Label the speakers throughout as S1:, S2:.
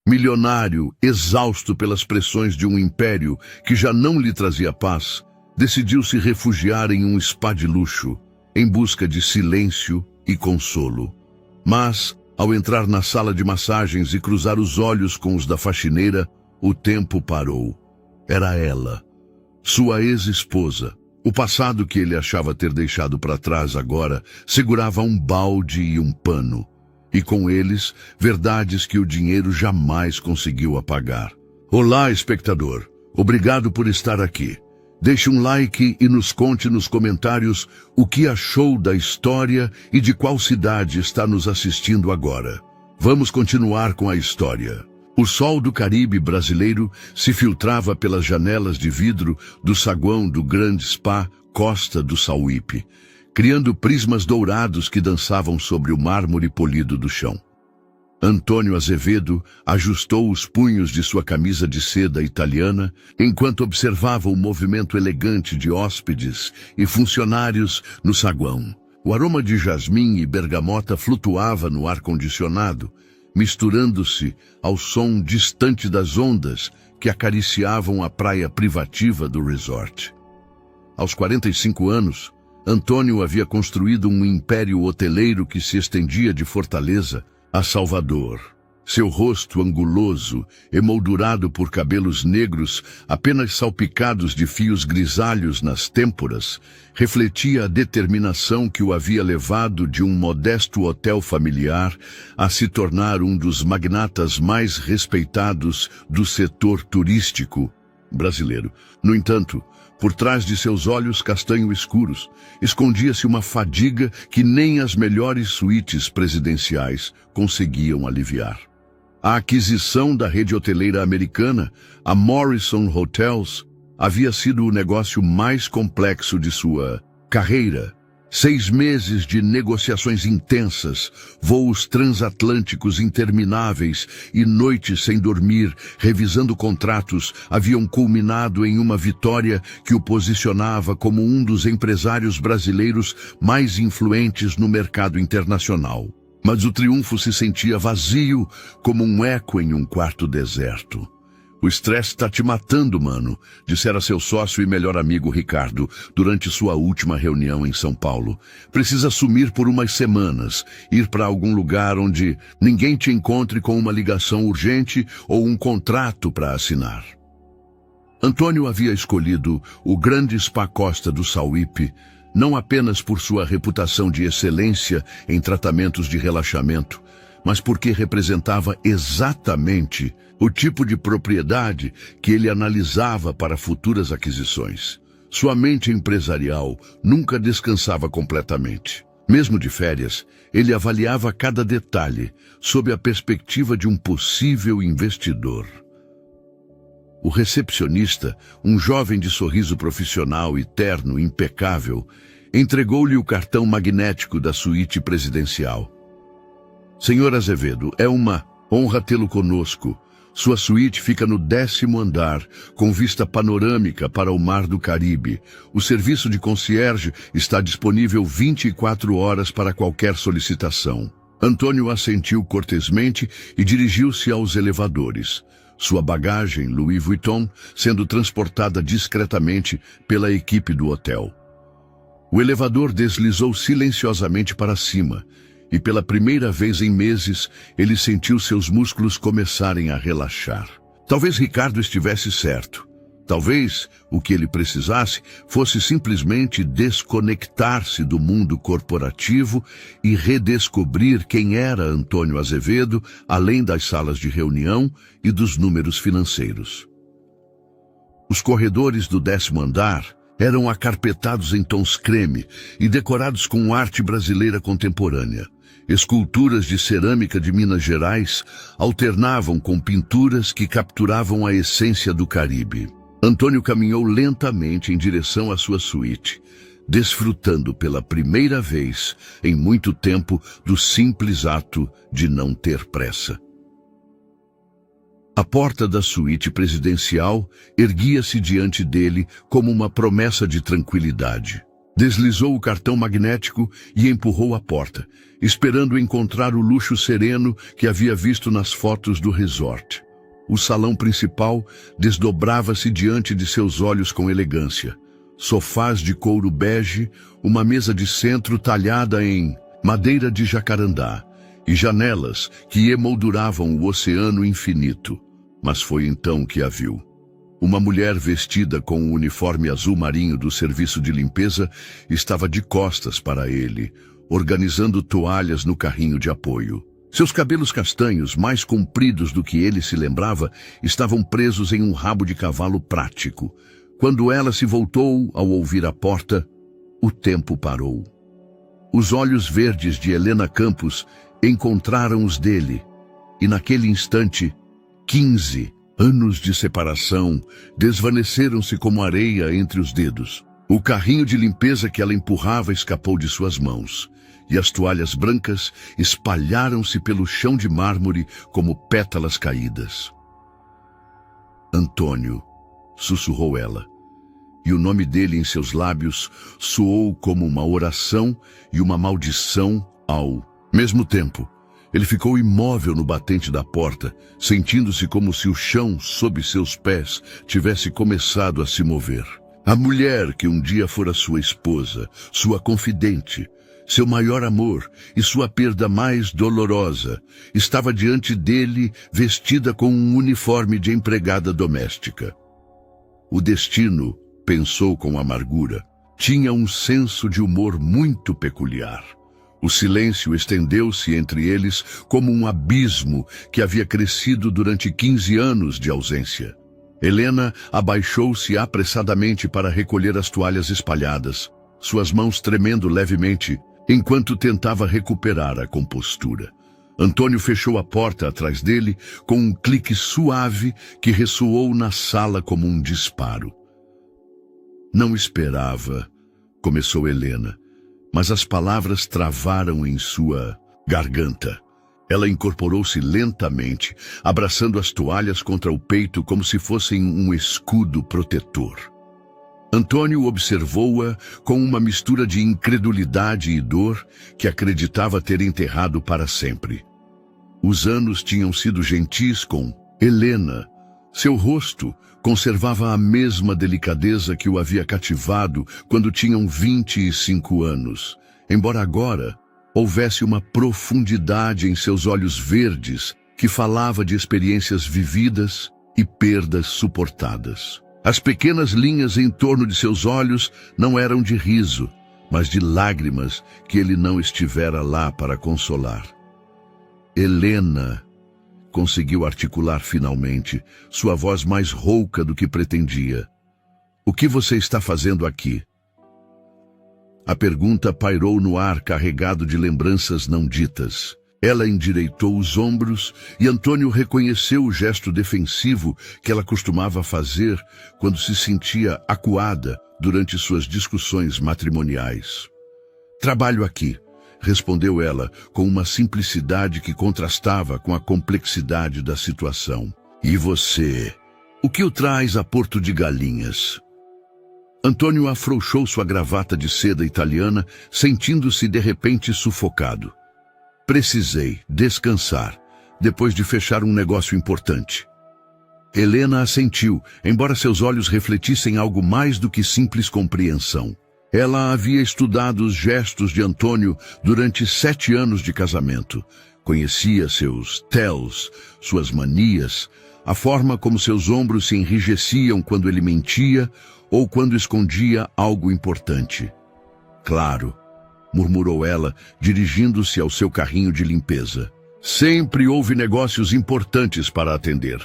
S1: Milionário, exausto pelas pressões de um império que já não lhe trazia paz, decidiu se refugiar em um spa de luxo, em busca de silêncio e consolo. Mas, ao entrar na sala de massagens e cruzar os olhos com os da faxineira, o tempo parou. Era ela, sua ex-esposa. O passado que ele achava ter deixado para trás agora segurava um balde e um pano. E com eles, verdades que o dinheiro jamais conseguiu apagar. Olá, espectador. Obrigado por estar aqui. Deixe um like e nos conte nos comentários o que achou da história e de qual cidade está nos assistindo agora. Vamos continuar com a história. O sol do Caribe brasileiro se filtrava pelas janelas de vidro do saguão do grande spa Costa do Sauípe, criando prismas dourados que dançavam sobre o mármore polido do chão. Antônio Azevedo ajustou os punhos de sua camisa de seda italiana enquanto observava o movimento elegante de hóspedes e funcionários no saguão. O aroma de jasmim e bergamota flutuava no ar-condicionado, misturando-se ao som distante das ondas que acariciavam a praia privativa do resort. Aos 45 anos, Antônio havia construído um império hoteleiro que se estendia de Fortaleza a Salvador. Seu rosto anguloso, emoldurado por cabelos negros apenas salpicados de fios grisalhos nas têmporas, refletia a determinação que o havia levado de um modesto hotel familiar a se tornar um dos magnatas mais respeitados do setor turístico brasileiro. No entanto, por trás de seus olhos castanho escuros, escondia-se uma fadiga que nem as melhores suítes presidenciais conseguiam aliviar. A aquisição da rede hoteleira americana, a Morrison Hotels, havia sido o negócio mais complexo de sua carreira. 6 meses de negociações intensas, voos transatlânticos intermináveis e noites sem dormir, revisando contratos, haviam culminado em uma vitória que o posicionava como um dos empresários brasileiros mais influentes no mercado internacional. Mas o triunfo se sentia vazio, como um eco em um quarto deserto. O estresse está te matando, mano, dissera seu sócio e melhor amigo Ricardo, durante sua última reunião em São Paulo. Precisa sumir por umas semanas, ir para algum lugar onde ninguém te encontre com uma ligação urgente ou um contrato para assinar. Antônio havia escolhido o grande spa Costa do Sauípe, não apenas por sua reputação de excelência em tratamentos de relaxamento, mas porque representava exatamente o tipo de propriedade que ele analisava para futuras aquisições. Sua mente empresarial nunca descansava completamente. Mesmo de férias, ele avaliava cada detalhe sob a perspectiva de um possível investidor. O recepcionista, um jovem de sorriso profissional e terno impecável, entregou-lhe o cartão magnético da suíte presidencial. Senhor Azevedo, é uma honra tê-lo conosco. Sua suíte fica no 10º andar, com vista panorâmica para o Mar do Caribe. O serviço de concierge está disponível 24 horas para qualquer solicitação. Antônio assentiu cortesmente e dirigiu-se aos elevadores. Sua bagagem, Louis Vuitton, sendo transportada discretamente pela equipe do hotel. O elevador deslizou silenciosamente para cima, e pela primeira vez em meses, ele sentiu seus músculos começarem a relaxar. Talvez Ricardo estivesse certo. Talvez o que ele precisasse fosse simplesmente desconectar-se do mundo corporativo e redescobrir quem era Antônio Azevedo, além das salas de reunião e dos números financeiros. Os corredores do 10º andar eram acarpetados em tons creme e decorados com arte brasileira contemporânea. Esculturas de cerâmica de Minas Gerais alternavam com pinturas que capturavam a essência do Caribe. Antônio caminhou lentamente em direção à sua suíte, desfrutando pela primeira vez em muito tempo do simples ato de não ter pressa. A porta da suíte presidencial erguia-se diante dele como uma promessa de tranquilidade. Deslizou o cartão magnético e empurrou a porta, esperando encontrar o luxo sereno que havia visto nas fotos do resort. O salão principal desdobrava-se diante de seus olhos com elegância. Sofás de couro bege, uma mesa de centro talhada em madeira de jacarandá e janelas que emolduravam o oceano infinito. Mas foi então que a viu. Uma mulher vestida com o uniforme azul marinho do serviço de limpeza estava de costas para ele, organizando toalhas no carrinho de apoio. Seus cabelos castanhos, mais compridos do que ele se lembrava, estavam presos em um rabo de cavalo prático. Quando ela se voltou ao ouvir a porta, o tempo parou. Os olhos verdes de Helena Campos encontraram os dele, e naquele instante, 15 anos de separação desvaneceram-se como areia entre os dedos. O carrinho de limpeza que ela empurrava escapou de suas mãos, e as toalhas brancas espalharam-se pelo chão de mármore como pétalas caídas. Antônio, sussurrou ela, e o nome dele em seus lábios soou como uma oração e uma maldição ao mesmo tempo. Ele ficou imóvel no batente da porta, sentindo-se como se o chão sob seus pés tivesse começado a se mover. A mulher que um dia fora sua esposa, sua confidente, seu maior amor e sua perda mais dolorosa, estava diante dele vestida com um uniforme de empregada doméstica. O destino, pensou com amargura, tinha um senso de humor muito peculiar. O silêncio estendeu-se entre eles como um abismo que havia crescido durante 15 anos de ausência. Helena abaixou-se apressadamente para recolher as toalhas espalhadas, suas mãos tremendo levemente, enquanto tentava recuperar a compostura. Antônio fechou a porta atrás dele com um clique suave que ressoou na sala como um disparo. Não esperava, começou Helena, mas as palavras travaram em sua garganta. Ela incorporou-se lentamente, abraçando as toalhas contra o peito como se fossem um escudo protetor. Antônio observou-a com uma mistura de incredulidade e dor que acreditava ter enterrado para sempre. Os anos tinham sido gentis com Helena. Seu rosto conservava a mesma delicadeza que o havia cativado quando tinham 25 anos, embora agora houvesse uma profundidade em seus olhos verdes que falava de experiências vividas e perdas suportadas. As pequenas linhas em torno de seus olhos não eram de riso, mas de lágrimas que ele não estivera lá para consolar. Helena, conseguiu articular finalmente, sua voz mais rouca do que pretendia. O que você está fazendo aqui? A pergunta pairou no ar carregado de lembranças não ditas. Ela endireitou os ombros e Antônio reconheceu o gesto defensivo que ela costumava fazer quando se sentia acuada durante suas discussões matrimoniais. Trabalho aqui, respondeu ela com uma simplicidade que contrastava com a complexidade da situação. E você? O que o traz a Porto de Galinhas? Antônio afrouxou sua gravata de seda italiana, sentindo-se de repente sufocado. Precisei descansar, depois de fechar um negócio importante. Helena assentiu, embora seus olhos refletissem algo mais do que simples compreensão. Ela havia estudado os gestos de Antônio durante 7 anos de casamento. Conhecia seus tells, suas manias, a forma como seus ombros se enrijeciam quando ele mentia ou quando escondia algo importante. Claro, murmurou ela, dirigindo-se ao seu carrinho de limpeza. Sempre houve negócios importantes para atender.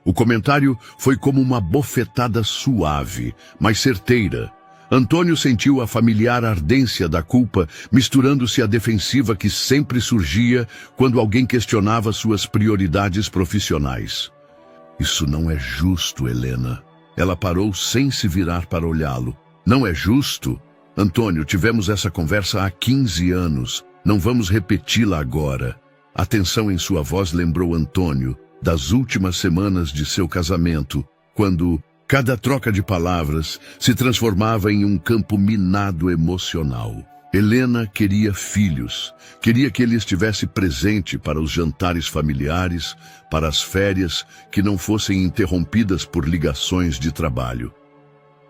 S1: O comentário foi como uma bofetada suave, mas certeira. Antônio sentiu a familiar ardência da culpa, misturando-se à defensiva que sempre surgia quando alguém questionava suas prioridades profissionais. Isso não é justo, Helena. Ela parou sem se virar para olhá-lo. Não é justo? Antônio, tivemos essa conversa há 15 anos. Não vamos repeti-la agora. A tensão em sua voz lembrou Antônio das últimas semanas de seu casamento, quando, Cada troca de palavras se transformava em um campo minado emocional. Helena queria filhos, queria que ele estivesse presente para os jantares familiares, para as férias que não fossem interrompidas por ligações de trabalho.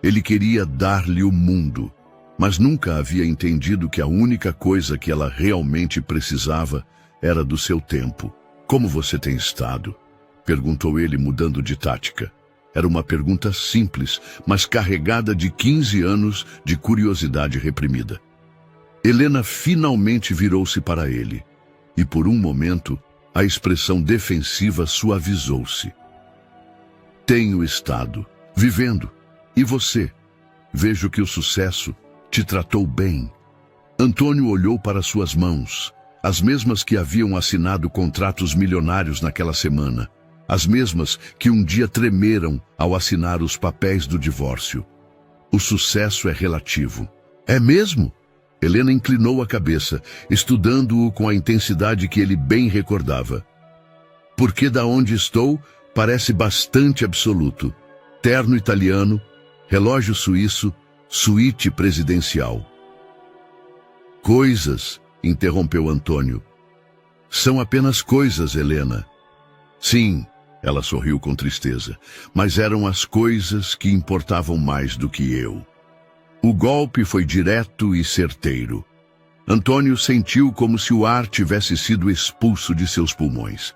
S1: Ele queria dar-lhe o mundo, mas nunca havia entendido que a única coisa que ela realmente precisava era do seu tempo. "Como você tem estado?", perguntou ele, mudando de tática. Era uma pergunta simples, mas carregada de 15 anos de curiosidade reprimida. Helena finalmente virou-se para ele, e por um momento a expressão defensiva suavizou-se. "Tenho estado, vivendo. E você? Vejo que o sucesso te tratou bem." Antônio olhou para suas mãos, as mesmas que haviam assinado contratos milionários naquela semana, as mesmas que um dia tremeram ao assinar os papéis do divórcio. "O sucesso é relativo." "É mesmo?" Helena inclinou a cabeça, estudando-o com a intensidade que ele bem recordava. "Porque da onde estou parece bastante absoluto. Terno italiano, relógio suíço, suíte presidencial." "Coisas", interrompeu Antônio. "São apenas coisas, Helena." "Sim", ela sorriu com tristeza, "mas eram as coisas que importavam mais do que eu." O golpe foi direto e certeiro. Antônio sentiu como se o ar tivesse sido expulso de seus pulmões.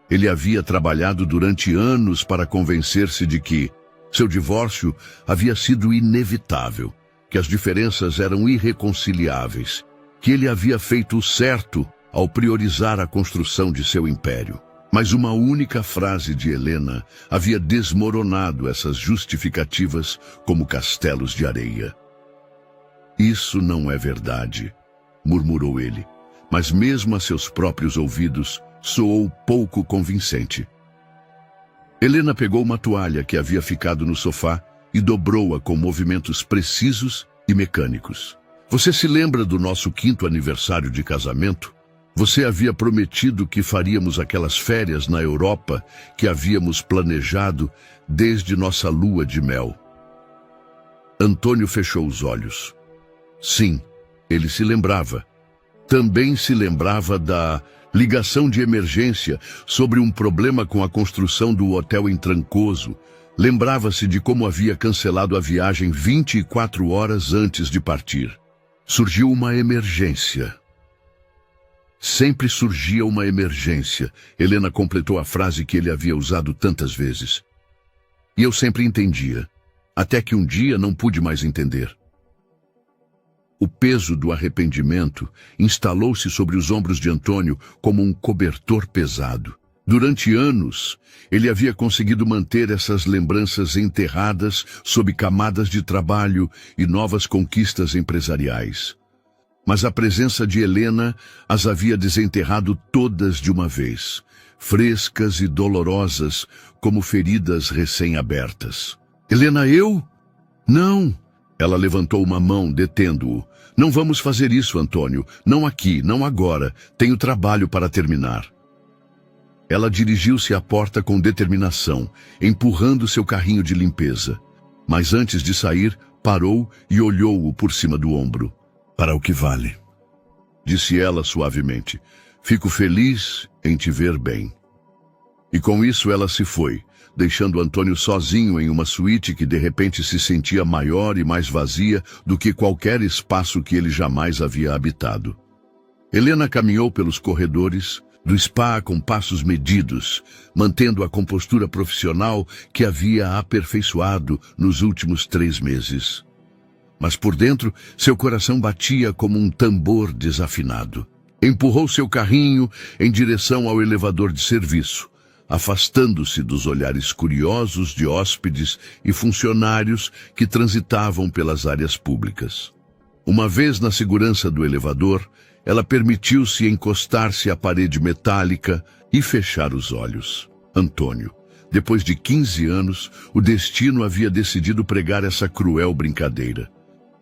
S1: Ele havia trabalhado durante anos para convencer-se de que seu divórcio havia sido inevitável, que as diferenças eram irreconciliáveis, que ele havia feito o certo ao priorizar a construção de seu império. Mas uma única frase de Helena havia desmoronado essas justificativas como castelos de areia. "Isso não é verdade", murmurou ele, mas mesmo a seus próprios ouvidos soou pouco convincente. Helena pegou uma toalha que havia ficado no sofá e dobrou-a com movimentos precisos e mecânicos. "Você se lembra do nosso 5º aniversário de casamento? Você havia prometido que faríamos aquelas férias na Europa que havíamos planejado desde nossa lua de mel." Antônio fechou os olhos. Sim, ele se lembrava. Também se lembrava da ligação de emergência sobre um problema com a construção do hotel em Trancoso. Lembrava-se de como havia cancelado a viagem 24 horas antes de partir. Surgiu uma emergência. Sempre surgia uma emergência, Helena completou a frase que ele havia usado tantas vezes. E eu sempre entendia, até que um dia não pude mais entender. O peso do arrependimento instalou-se sobre os ombros de Antônio como um cobertor pesado. Durante anos, ele havia conseguido manter essas lembranças enterradas sob camadas de trabalho e novas conquistas empresariais. Mas a presença de Helena as havia desenterrado todas de uma vez, frescas e dolorosas como feridas recém-abertas. "Helena, eu? Não!" Ela levantou uma mão, detendo-o. "Não vamos fazer isso, Antônio. Não aqui, não agora. Tenho trabalho para terminar." Ela dirigiu-se à porta com determinação, empurrando seu carrinho de limpeza. Mas antes de sair, parou e olhou-o por cima do ombro. "Para o que vale?" disse ela suavemente. "Fico feliz em te ver bem." E com isso ela se foi, deixando Antônio sozinho em uma suíte que de repente se sentia maior e mais vazia do que qualquer espaço que ele jamais havia habitado. Helena caminhou pelos corredores do spa com passos medidos, mantendo a compostura profissional que havia aperfeiçoado nos últimos 3 meses. Mas por dentro, seu coração batia como um tambor desafinado. Empurrou seu carrinho em direção ao elevador de serviço, afastando-se dos olhares curiosos de hóspedes e funcionários que transitavam pelas áreas públicas. Uma vez na segurança do elevador, ela permitiu-se encostar-se à parede metálica e fechar os olhos. Antônio, depois de 15 anos, o destino havia decidido pregar essa cruel brincadeira.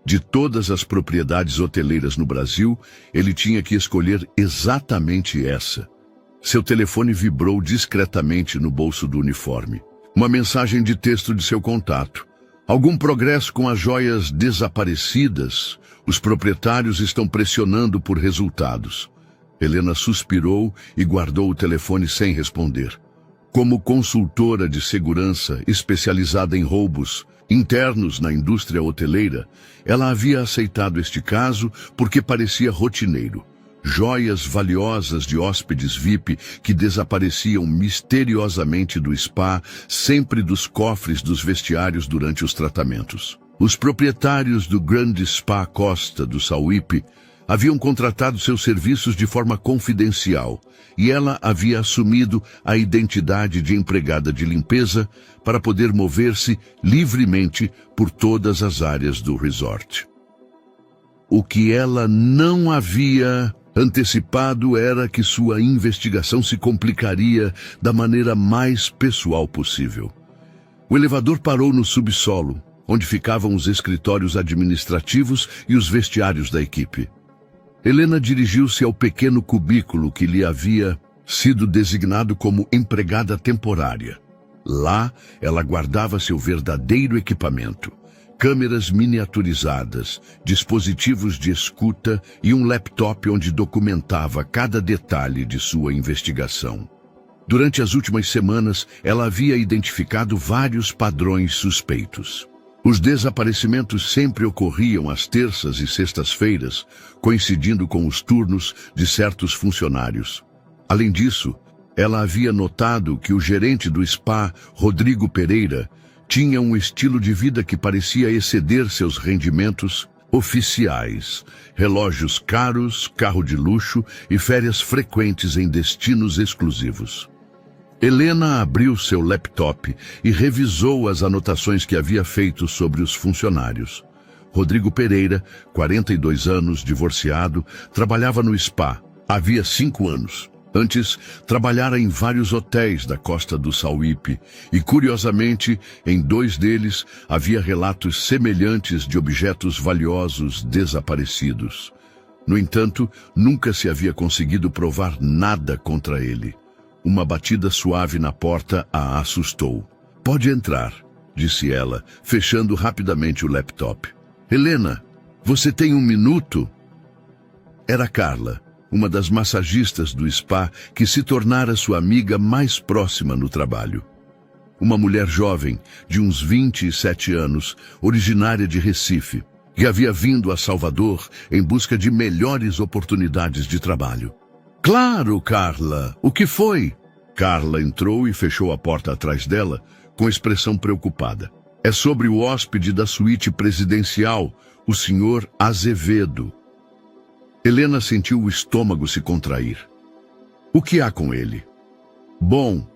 S1: De todas as propriedades hoteleiras no Brasil, ele tinha que escolher exatamente essa. Seu telefone vibrou discretamente no bolso do uniforme. Uma mensagem de texto de seu contato. Algum progresso com as joias desaparecidas? Os proprietários estão pressionando por resultados. Helena suspirou e guardou o telefone sem responder. Como consultora de segurança especializada em roubos internos na indústria hoteleira, ela havia aceitado este caso porque parecia rotineiro. Joias valiosas de hóspedes VIP que desapareciam misteriosamente do spa, sempre dos cofres dos vestiários durante os tratamentos. Os proprietários do Grand Spa Costa do Sauípe haviam contratado seus serviços de forma confidencial e ela havia assumido a identidade de empregada de limpeza para poder mover-se livremente por todas as áreas do resort. O que ela não havia antecipado era que sua investigação se complicaria da maneira mais pessoal possível. O elevador parou no subsolo, onde ficavam os escritórios administrativos e os vestiários da equipe. Helena dirigiu-se ao pequeno cubículo que lhe havia sido designado como empregada temporária. Lá, ela guardava seu verdadeiro equipamento: câmeras miniaturizadas, dispositivos de escuta e um laptop onde documentava cada detalhe de sua investigação. Durante as últimas semanas, ela havia identificado vários padrões suspeitos. Os desaparecimentos sempre ocorriam às terças e sextas-feiras, coincidindo com os turnos de certos funcionários. Além disso, ela havia notado que o gerente do spa, Rodrigo Pereira, tinha um estilo de vida que parecia exceder seus rendimentos oficiais: relógios caros, carro de luxo e férias frequentes em destinos exclusivos. Helena abriu seu laptop e revisou as anotações que havia feito sobre os funcionários. Rodrigo Pereira, 42 anos, divorciado, trabalhava no spa havia 5 anos. Antes, trabalhara em vários hotéis da costa do Sauípe e, curiosamente, em 2 deles havia relatos semelhantes de objetos valiosos desaparecidos. No entanto, nunca se havia conseguido provar nada contra ele. Uma batida suave na porta a assustou. "Pode entrar", disse ela, fechando rapidamente o laptop. "Helena, você tem 1 minuto?" Era Carla, uma das massagistas do spa que se tornara sua amiga mais próxima no trabalho. Uma mulher jovem, de uns 27 anos, originária de Recife, que havia vindo a Salvador em busca de melhores oportunidades de trabalho. "Claro, Carla, o que foi?" Carla entrou e fechou a porta atrás dela, com expressão preocupada. "É sobre o hóspede da suíte presidencial, o Sr. Azevedo." Helena sentiu o estômago se contrair. "O que há com ele?" "Bom,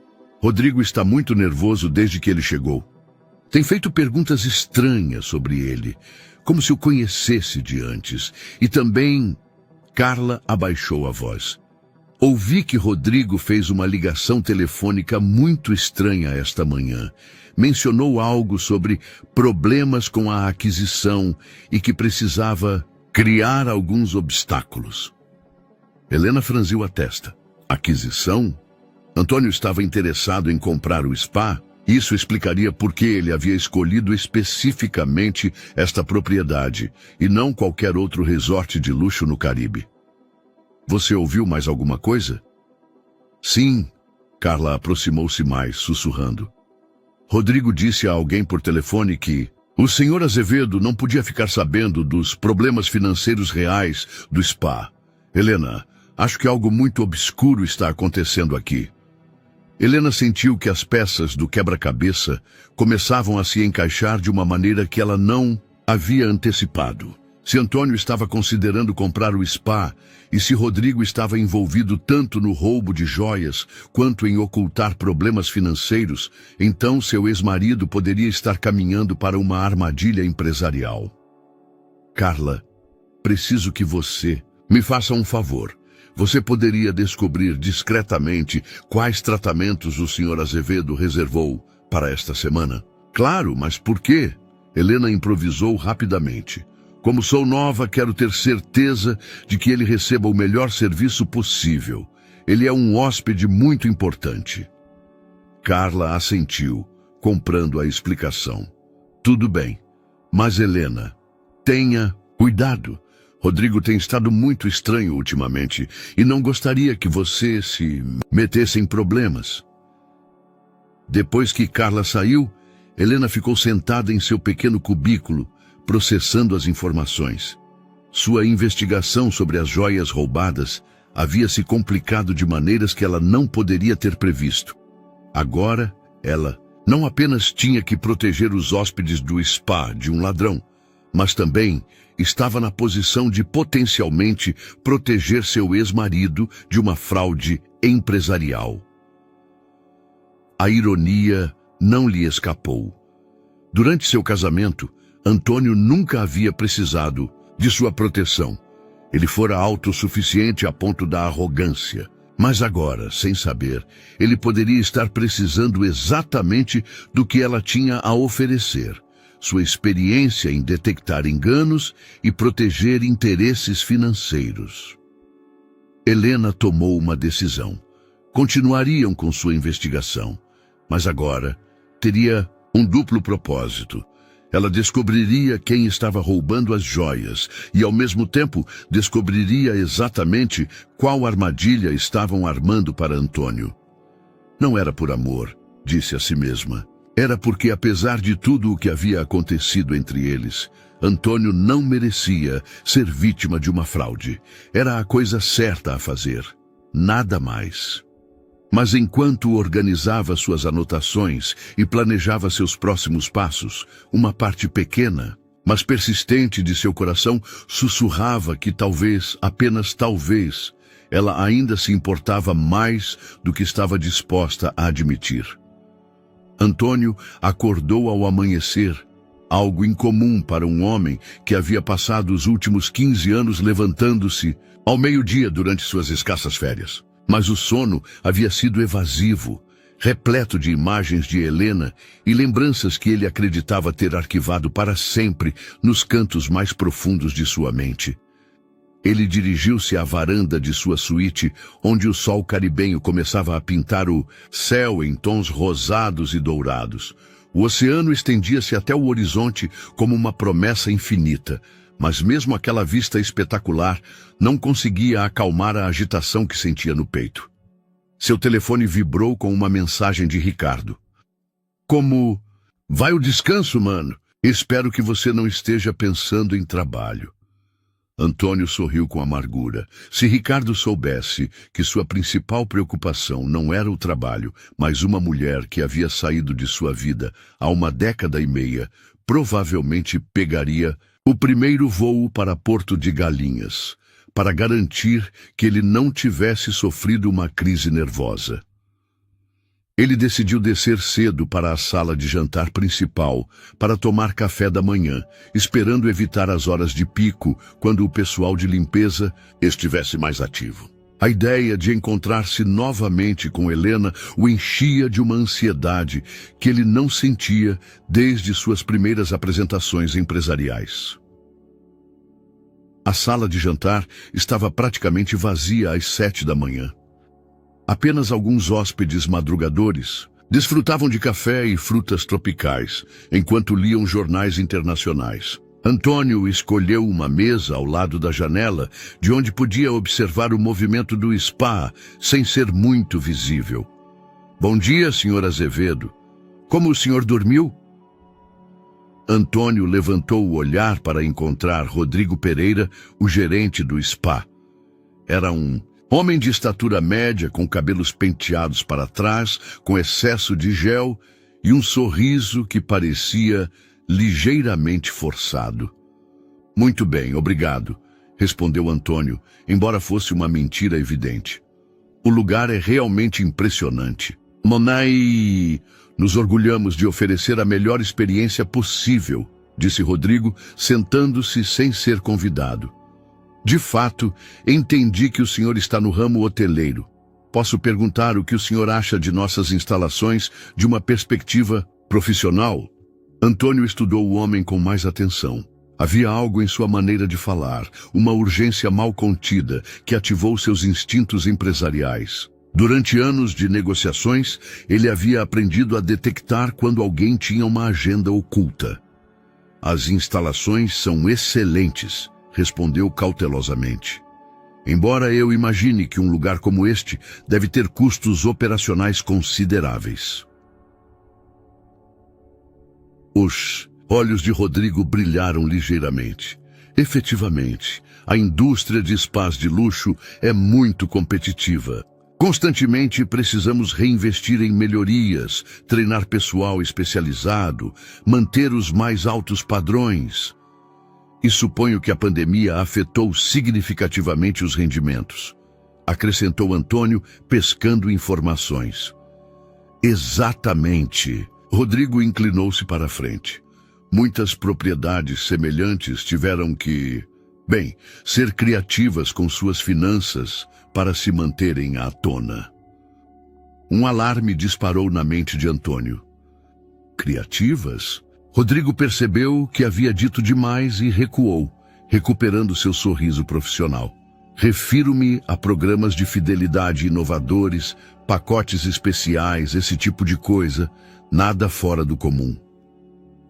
S1: Rodrigo está muito nervoso desde que ele chegou. Tem feito perguntas estranhas sobre ele, como se o conhecesse de antes. E também..." Carla abaixou a voz. "Ouvi que Rodrigo fez uma ligação telefônica muito estranha esta manhã. Mencionou algo sobre problemas com a aquisição e que precisava criar alguns obstáculos." Helena franziu a testa. "Aquisição? Antônio estava interessado em comprar o spa? Isso explicaria por que ele havia escolhido especificamente esta propriedade e não qualquer outro resort de luxo no Caribe. Você ouviu mais alguma coisa?" "Sim." Carla aproximou-se mais, sussurrando. "Rodrigo disse a alguém por telefone que o Sr. Azevedo não podia ficar sabendo dos problemas financeiros reais do spa. Helena, acho que algo muito obscuro está acontecendo aqui." Helena sentiu que as peças do quebra-cabeça começavam a se encaixar de uma maneira que ela não havia antecipado. Se Antônio estava considerando comprar o spa e se Rodrigo estava envolvido tanto no roubo de joias quanto em ocultar problemas financeiros, então seu ex-marido poderia estar caminhando para uma armadilha empresarial. "Carla, preciso que você me faça um favor. Você poderia descobrir discretamente quais tratamentos o Sr. Azevedo reservou para esta semana?" "Claro, mas por quê?" Helena improvisou rapidamente. "Como sou nova, quero ter certeza de que ele receba o melhor serviço possível. Ele é um hóspede muito importante." Carla assentiu, comprando a explicação. Tudo bem, mas Helena, tenha cuidado. Rodrigo tem estado muito estranho ultimamente e não gostaria que você se metesse em problemas. Depois que Carla saiu, Helena ficou sentada em seu pequeno cubículo, processando as informações. Sua investigação sobre as joias roubadas havia se complicado de maneiras que ela não poderia ter previsto. Agora, ela não apenas tinha que proteger os hóspedes do spa de um ladrão, mas também estava na posição de potencialmente proteger seu ex-marido de uma fraude empresarial. A ironia não lhe escapou. Durante seu casamento, Antônio nunca havia precisado de sua proteção. Ele fora autossuficiente a ponto da arrogância. Mas agora, sem saber, ele poderia estar precisando exatamente do que ela tinha a oferecer. Sua experiência em detectar enganos e proteger interesses financeiros. Helena tomou uma decisão. Continuariam com sua investigação, mas agora teria um duplo propósito. Ela descobriria quem estava roubando as joias e, ao mesmo tempo, descobriria exatamente qual armadilha estavam armando para Antônio. Não era por amor, disse a si mesma. Era porque, apesar de tudo o que havia acontecido entre eles, Antônio não merecia ser vítima de uma fraude. Era a coisa certa a fazer. Nada mais. Mas enquanto organizava suas anotações e planejava seus próximos passos, uma parte pequena, mas persistente de seu coração sussurrava que talvez, apenas talvez, ela ainda se importava mais do que estava disposta a admitir. Antônio acordou ao amanhecer, algo incomum para um homem que havia passado os últimos 15 anos levantando-se ao meio-dia durante suas escassas férias. Mas o sono havia sido evasivo, repleto de imagens de Helena e lembranças que ele acreditava ter arquivado para sempre nos cantos mais profundos de sua mente. Ele dirigiu-se à varanda de sua suíte, onde o sol caribenho começava a pintar o céu em tons rosados e dourados. O oceano estendia-se até o horizonte como uma promessa infinita, mas mesmo aquela vista espetacular não conseguia acalmar a agitação que sentia no peito. Seu telefone vibrou com uma mensagem de Ricardo. Como: vai o descanso, mano. Espero que você não esteja pensando em trabalho. Antônio sorriu com amargura. Se Ricardo soubesse que sua principal preocupação não era o trabalho, mas uma mulher que havia saído de sua vida há 1,5 décadas, provavelmente pegaria o primeiro voo para Porto de Galinhas, para garantir que ele não tivesse sofrido uma crise nervosa. Ele decidiu descer cedo para a sala de jantar principal para tomar café da manhã, esperando evitar as horas de pico, quando o pessoal de limpeza estivesse mais ativo. A ideia de encontrar-se novamente com Helena o enchia de uma ansiedade que ele não sentia desde suas primeiras apresentações empresariais. A sala de jantar estava praticamente vazia às 7 da manhã. Apenas alguns hóspedes madrugadores desfrutavam de café e frutas tropicais, enquanto liam jornais internacionais. Antônio escolheu uma mesa ao lado da janela, de onde podia observar o movimento do spa, sem ser muito visível. Bom dia, Sr. Azevedo. Como o senhor dormiu? Antônio levantou o olhar para encontrar Rodrigo Pereira, o gerente do spa. Era um homem de estatura média, com cabelos penteados para trás, com excesso de gel e um sorriso que parecia ligeiramente forçado. Muito bem, obrigado, respondeu Antônio, embora fosse uma mentira evidente. O lugar é realmente impressionante. Monai, nos orgulhamos de oferecer a melhor experiência possível, disse Rodrigo, sentando-se sem ser convidado. De fato, entendi que o senhor está no ramo hoteleiro. Posso perguntar o que o senhor acha de nossas instalações de uma perspectiva profissional? Antônio estudou o homem com mais atenção. Havia algo em sua maneira de falar, uma urgência mal contida que ativou seus instintos empresariais. Durante anos de negociações, ele havia aprendido a detectar quando alguém tinha uma agenda oculta. As instalações são excelentes, respondeu cautelosamente. Embora eu imagine que um lugar como este deve ter custos operacionais consideráveis. Os olhos de Rodrigo brilharam ligeiramente. Efetivamente, a indústria de spas de luxo é muito competitiva. Constantemente precisamos reinvestir em melhorias, treinar pessoal especializado, manter os mais altos padrões. E suponho que a pandemia afetou significativamente os rendimentos, acrescentou Antônio, pescando informações. Exatamente. Rodrigo inclinou-se para a frente. Muitas propriedades semelhantes tiveram que, ser criativas com suas finanças para se manterem à tona. Um alarme disparou na mente de Antônio. Criativas? Rodrigo percebeu que havia dito demais e recuou, recuperando seu sorriso profissional. Refiro-me a programas de fidelidade inovadores, pacotes especiais, esse tipo de coisa, nada fora do comum.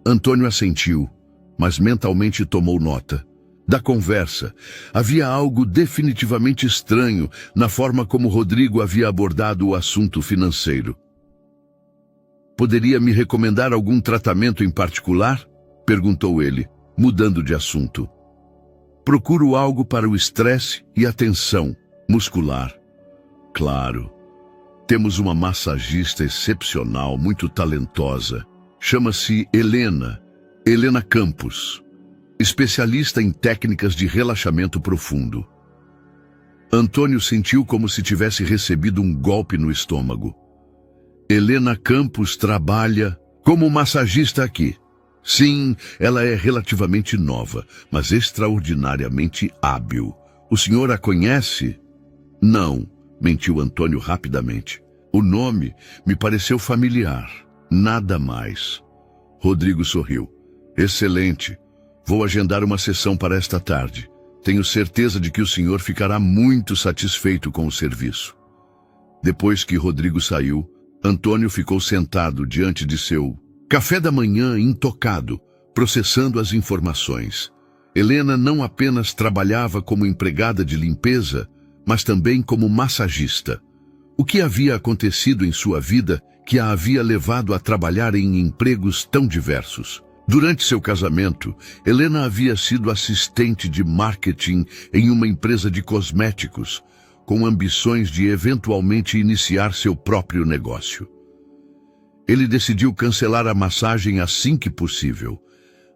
S1: Antônio assentiu, mas mentalmente tomou nota. Da conversa, havia algo definitivamente estranho na forma como Rodrigo havia abordado o assunto financeiro. Poderia me recomendar algum tratamento em particular? Perguntou ele, mudando de assunto. Procuro algo para o estresse e a tensão muscular. Claro. Temos uma massagista excepcional, muito talentosa. Chama-se Helena Campos. Especialista em técnicas de relaxamento profundo. Antônio sentiu como se tivesse recebido um golpe no estômago. Helena Campos trabalha como massagista aqui. Sim, ela é relativamente nova, mas extraordinariamente hábil. O senhor a conhece? Não, mentiu Antônio rapidamente. O nome me pareceu familiar. Nada mais. Rodrigo sorriu. Excelente. Vou agendar uma sessão para esta tarde. Tenho certeza de que o senhor ficará muito satisfeito com o serviço. Depois que Rodrigo saiu, Antônio ficou sentado diante de seu café da manhã intocado, processando as informações. Helena não apenas trabalhava como empregada de limpeza, mas também como massagista. O que havia acontecido em sua vida que a havia levado a trabalhar em empregos tão diversos? Durante seu casamento, Helena havia sido assistente de marketing em uma empresa de cosméticos, com ambições de eventualmente iniciar seu próprio negócio. Ele decidiu cancelar a massagem assim que possível.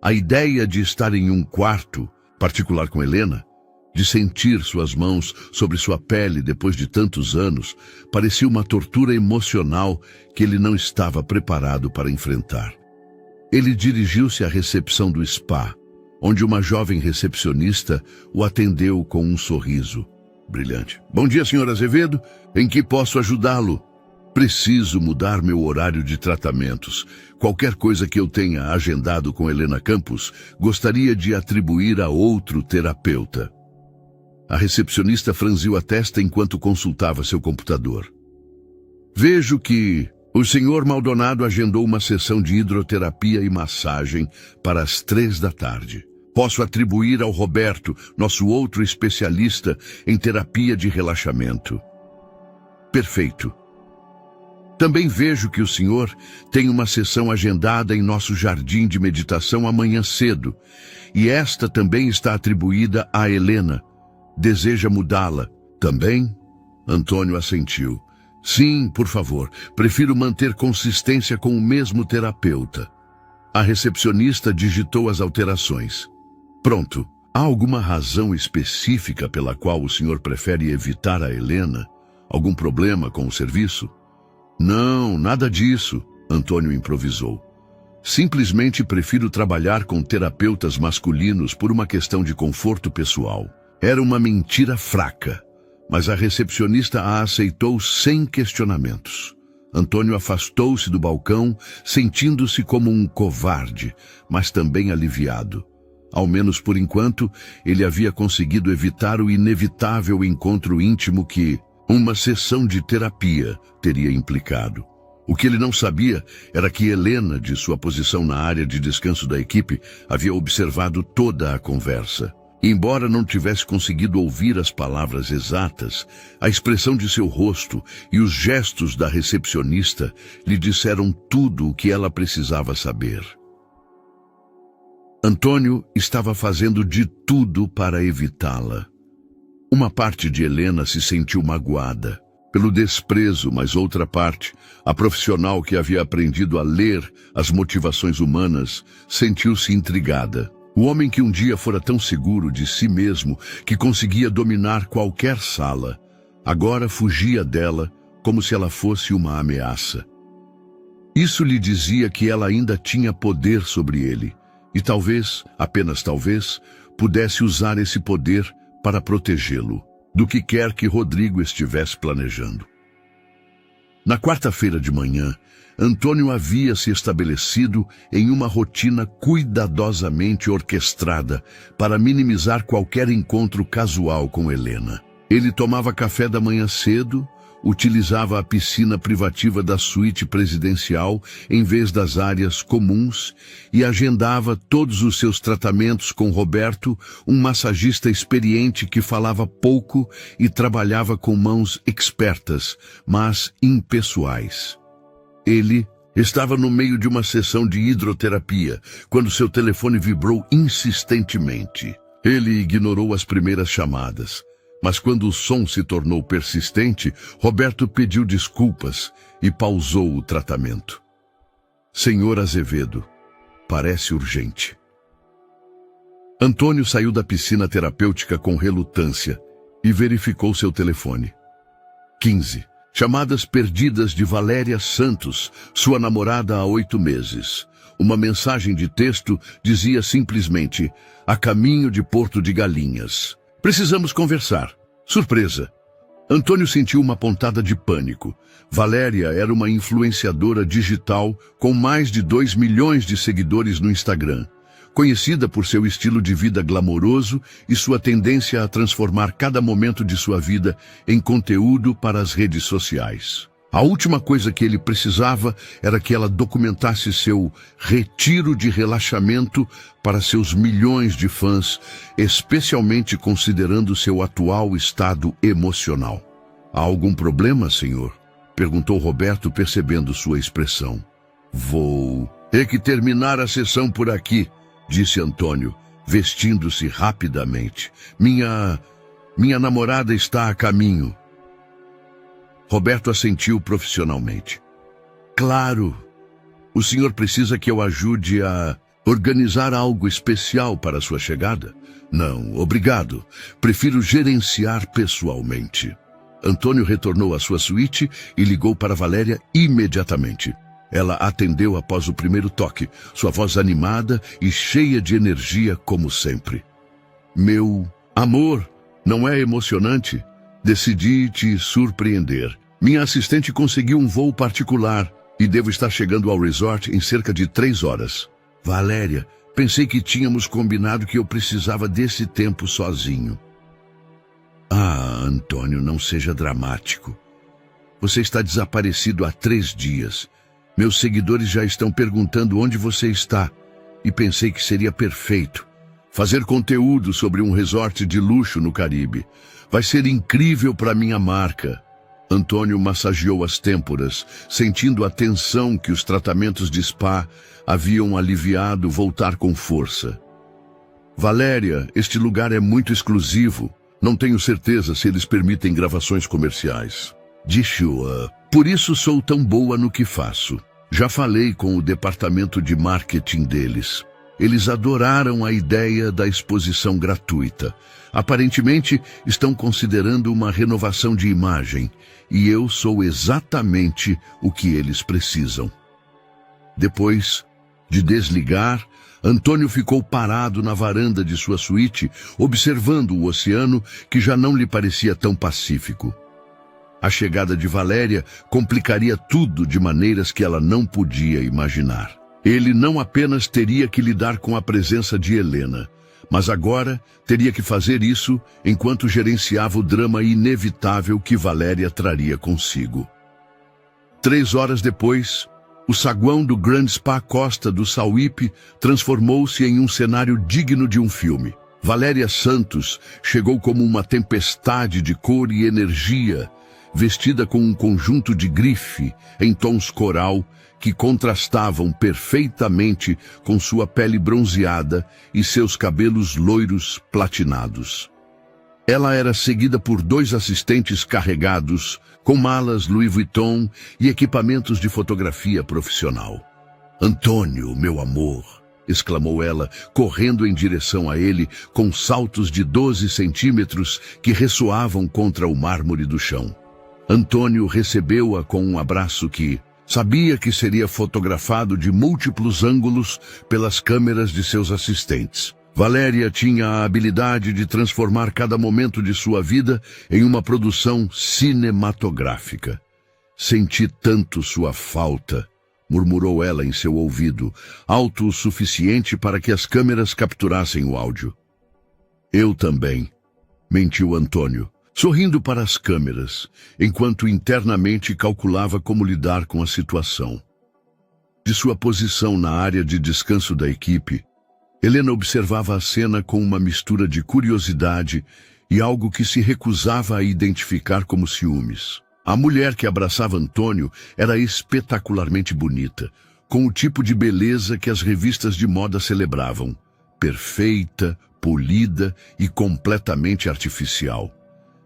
S1: A ideia de estar em um quarto, particular com Helena, de sentir suas mãos sobre sua pele depois de tantos anos, parecia uma tortura emocional que ele não estava preparado para enfrentar. Ele dirigiu-se à recepção do spa, onde uma jovem recepcionista o atendeu com um sorriso brilhante. Bom dia, senhor Azevedo. Em que posso ajudá-lo? Preciso mudar meu horário de tratamentos. Qualquer coisa que eu tenha agendado com Helena Campos, gostaria de atribuir a outro terapeuta. A recepcionista franziu a testa enquanto consultava seu computador. Vejo que o senhor Maldonado agendou uma sessão de hidroterapia e massagem para as 3 da tarde. Posso atribuir ao Roberto, nosso outro especialista em terapia de relaxamento. Perfeito. Também vejo que o senhor tem uma sessão agendada em nosso jardim de meditação amanhã cedo, e esta também está atribuída a Helena. Deseja mudá-la também? Antônio assentiu. Sim, por favor. Prefiro manter consistência com o mesmo terapeuta. A recepcionista digitou as alterações. Pronto. Há alguma razão específica pela qual o senhor prefere evitar a Helena? Algum problema com o serviço? Não, nada disso, Antônio improvisou. Simplesmente prefiro trabalhar com terapeutas masculinos por uma questão de conforto pessoal. Era uma mentira fraca, mas a recepcionista a aceitou sem questionamentos. Antônio afastou-se do balcão, sentindo-se como um covarde, mas também aliviado. Ao menos por enquanto, ele havia conseguido evitar o inevitável encontro íntimo que, Uma sessão de terapia teria implicado. O que ele não sabia era que Helena, de sua posição na área de descanso da equipe, havia observado toda a conversa. Embora não tivesse conseguido ouvir as palavras exatas, a expressão de seu rosto e os gestos da recepcionista lhe disseram tudo o que ela precisava saber. Antônio estava fazendo de tudo para evitá-la. Uma parte de Helena se sentiu magoada pelo desprezo, mas outra parte, a profissional que havia aprendido a ler as motivações humanas, sentiu-se intrigada. O homem que um dia fora tão seguro de si mesmo que conseguia dominar qualquer sala, agora fugia dela como se ela fosse uma ameaça. Isso lhe dizia que ela ainda tinha poder sobre ele, e talvez, apenas talvez, pudesse usar esse poder para protegê-lo do que quer que Rodrigo estivesse planejando. Na quarta-feira de manhã, Antônio havia se estabelecido em uma rotina cuidadosamente orquestrada para minimizar qualquer encontro casual com Helena. Ele tomava café da manhã cedo, utilizava a piscina privativa da suíte presidencial em vez das áreas comuns e agendava todos os seus tratamentos com Roberto, um massagista experiente que falava pouco e trabalhava com mãos expertas, mas impessoais. Ele estava no meio de uma sessão de hidroterapia quando seu telefone vibrou insistentemente. Ele ignorou as primeiras chamadas. Mas quando o som se tornou persistente, Roberto pediu desculpas e pausou o tratamento. Senhor Azevedo, parece urgente. Antônio saiu da piscina terapêutica com relutância e verificou seu telefone. 15. Chamadas perdidas de Valéria Santos, sua namorada há 8 meses. Uma mensagem de texto dizia simplesmente: a caminho de Porto de Galinhas. Precisamos conversar. Surpresa. Antônio sentiu uma pontada de pânico. Valéria era uma influenciadora digital com mais de 2 milhões de seguidores no Instagram, conhecida por seu estilo de vida glamouroso e sua tendência a transformar cada momento de sua vida em conteúdo para as redes sociais. A última coisa que ele precisava era que ela documentasse seu retiro de relaxamento para seus milhões de fãs, especialmente considerando seu atual estado emocional. Há algum problema, senhor? Perguntou Roberto, percebendo sua expressão. Vou ter que terminar a sessão por aqui, disse Antônio, vestindo-se rapidamente. Minha namorada está a caminho. Roberto assentiu profissionalmente. Claro. O senhor precisa que eu ajude a organizar algo especial para sua chegada? Não, obrigado. Prefiro gerenciar pessoalmente. Antônio retornou à sua suíte e ligou para Valéria imediatamente. Ela atendeu após o primeiro toque, sua voz animada e cheia de energia como sempre. Meu amor, não é emocionante? Decidi te surpreender. Minha assistente conseguiu um voo particular e devo estar chegando ao resort em cerca de 3 horas. Valéria, pensei que tínhamos combinado que eu precisava desse tempo sozinho. Ah, Antônio, não seja dramático. Você está desaparecido há 3 dias. Meus seguidores já estão perguntando onde você está e pensei que seria perfeito fazer conteúdo sobre um resort de luxo no Caribe. Vai ser incrível para minha marca. Antônio massageou as têmporas, sentindo a tensão que os tratamentos de spa haviam aliviado voltar com força. Valéria, este lugar é muito exclusivo. Não tenho certeza se eles permitem gravações comerciais. Disse-o, por isso sou tão boa no que faço. Já falei com o departamento de marketing deles. Eles adoraram a ideia da exposição gratuita. Aparentemente, estão considerando uma renovação de imagem, e eu sou exatamente o que eles precisam. Depois de desligar, Antônio ficou parado na varanda de sua suíte, observando o oceano que já não lhe parecia tão pacífico. A chegada de Valéria complicaria tudo de maneiras que ela não podia imaginar. Ele não apenas teria que lidar com a presença de Helena, Mas agora teria que fazer isso enquanto gerenciava o drama inevitável que Valéria traria consigo. 3 horas depois, o saguão do Grand Spa Costa do Sauípe transformou-se em um cenário digno de um filme. Valéria Santos chegou como uma tempestade de cor e energia, vestida com um conjunto de grife em tons coral que contrastavam perfeitamente com sua pele bronzeada e seus cabelos loiros platinados. Ela era seguida por 2 assistentes carregados, com malas Louis Vuitton e equipamentos de fotografia profissional. "Antônio, meu amor!", exclamou ela, correndo em direção a ele com saltos de 12 centímetros que ressoavam contra o mármore do chão. Antônio recebeu-a com um abraço que sabia que seria fotografado de múltiplos ângulos pelas câmeras de seus assistentes. Valéria tinha a habilidade de transformar cada momento de sua vida em uma produção cinematográfica. "Senti tanto sua falta", murmurou ela em seu ouvido, alto o suficiente para que as câmeras capturassem o áudio. "Eu também", mentiu Antônio, sorrindo para as câmeras, enquanto internamente calculava como lidar com a situação. De sua posição na área de descanso da equipe, Helena observava a cena com uma mistura de curiosidade e algo que se recusava a identificar como ciúmes. A mulher que abraçava Antônio era espetacularmente bonita, com o tipo de beleza que as revistas de moda celebravam. Perfeita, polida e completamente artificial.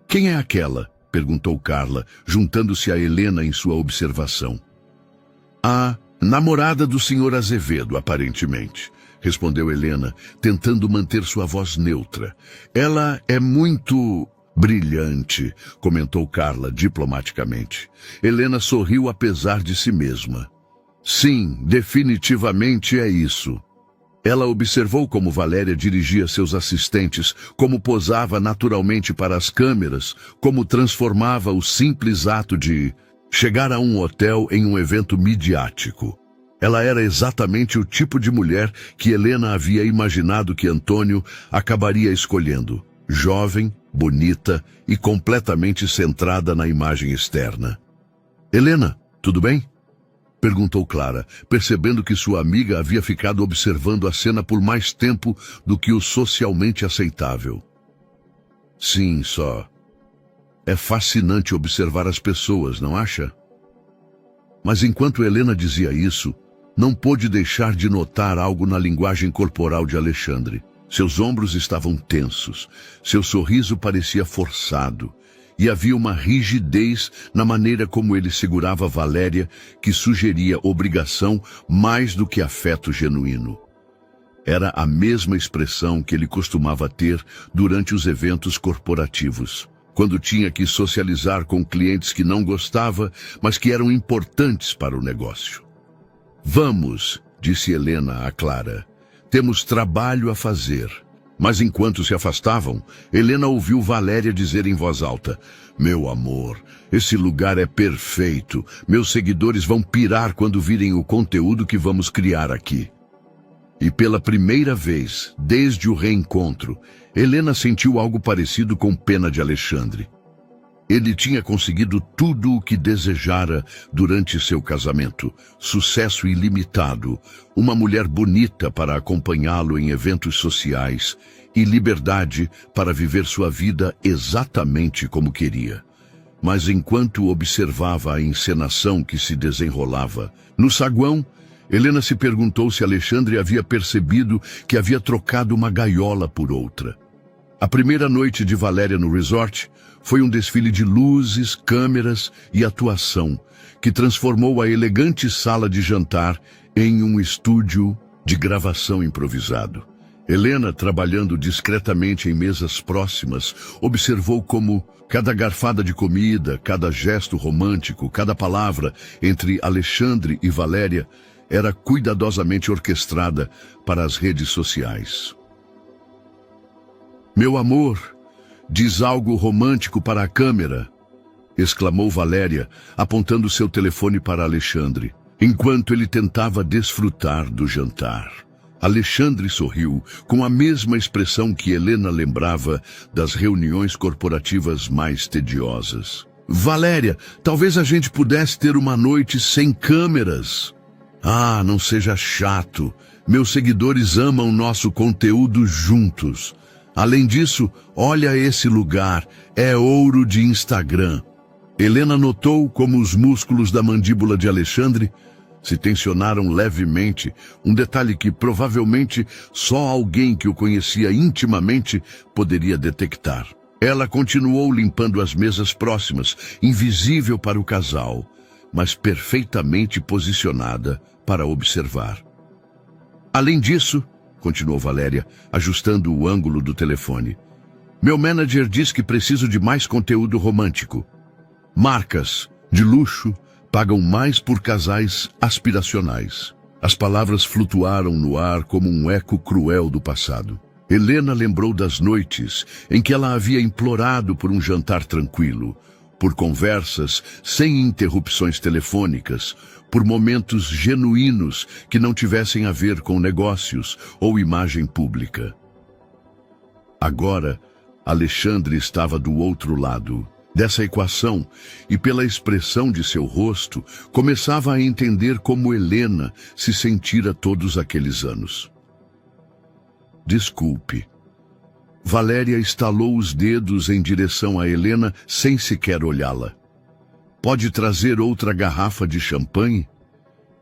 S1: "Quem é aquela?", perguntou Carla, juntando-se a Helena em sua observação. "A namorada do Sr. Azevedo, aparentemente", respondeu Helena, tentando manter sua voz neutra. "Ela é muito brilhante", comentou Carla diplomaticamente. Helena sorriu apesar de si mesma. "Sim, definitivamente é isso." Ela observou como Valéria dirigia seus assistentes, como posava naturalmente para as câmeras, como transformava o simples ato de chegar a um hotel em um evento midiático. Ela era exatamente o tipo de mulher que Helena havia imaginado que Antônio acabaria escolhendo. Jovem, bonita e completamente centrada na imagem externa. "Helena, tudo bem?", perguntou Clara, percebendo que sua amiga havia ficado observando a cena por mais tempo do que o socialmente aceitável. "Sim, só. É fascinante observar as pessoas, não acha?" Mas enquanto Helena dizia isso, não pôde deixar de notar algo na linguagem corporal de Alexandre. Seus ombros estavam tensos, seu sorriso parecia forçado, e havia uma rigidez na maneira como ele segurava Valéria que sugeria obrigação mais do que afeto genuíno. Era a mesma expressão que ele costumava ter durante os eventos corporativos, quando tinha que socializar com clientes que não gostava, mas que eram importantes para o negócio. "Vamos", disse Helena a Clara. "Temos trabalho a fazer." Mas enquanto se afastavam, Helena ouviu Valéria dizer em voz alta: "Meu amor, esse lugar é perfeito. Meus seguidores vão pirar quando virem o conteúdo que vamos criar aqui." E pela primeira vez, desde o reencontro, Helena sentiu algo parecido com pena de Alexandre. Ele tinha conseguido tudo o que desejara durante seu casamento: sucesso ilimitado, uma mulher bonita para acompanhá-lo em eventos sociais e liberdade para viver sua vida exatamente como queria. Mas enquanto observava a encenação que se desenrolava no saguão, Helena se perguntou se Alexandre havia percebido que havia trocado uma gaiola por outra. A primeira noite de Valéria no resort foi um desfile de luzes, câmeras e atuação que transformou a elegante sala de jantar em um estúdio de gravação improvisado. Helena, trabalhando discretamente em mesas próximas, observou como cada garfada de comida, cada gesto romântico, cada palavra entre Alexandre e Valéria era cuidadosamente orquestrada para as redes sociais. "Meu amor, diz algo romântico para a câmera", exclamou Valéria, apontando seu telefone para Alexandre, enquanto ele tentava desfrutar do jantar. Alexandre sorriu, com a mesma expressão que Helena lembrava das reuniões corporativas mais tediosas. Valéria, talvez a gente pudesse ter uma noite sem câmeras. Ah, não seja chato. Meus seguidores amam nosso conteúdo juntos. Além disso, olha esse lugar. É ouro de Instagram. Helena notou como os músculos da mandíbula de Alexandre se tensionaram levemente, um detalhe que provavelmente só alguém que o conhecia intimamente poderia detectar. Ela continuou limpando as mesas próximas, invisível para o casal, mas perfeitamente posicionada para observar. Além disso, continuou Valéria, ajustando o ângulo do telefone, meu manager diz que preciso de mais conteúdo romântico. Marcas de luxo pagam mais por casais aspiracionais. As palavras flutuaram no ar como um eco cruel do passado. Helena lembrou das noites em que ela havia implorado por um jantar tranquilo, por conversas sem interrupções telefônicas, por momentos genuínos que não tivessem a ver com negócios ou imagem pública. Agora, Alexandre estava do outro lado dessa equação e, pela expressão de seu rosto, começava a entender como Helena se sentira todos aqueles anos. Desculpe. Valéria estalou os dedos em direção a Helena sem sequer olhá-la. Pode trazer outra garrafa de champanhe?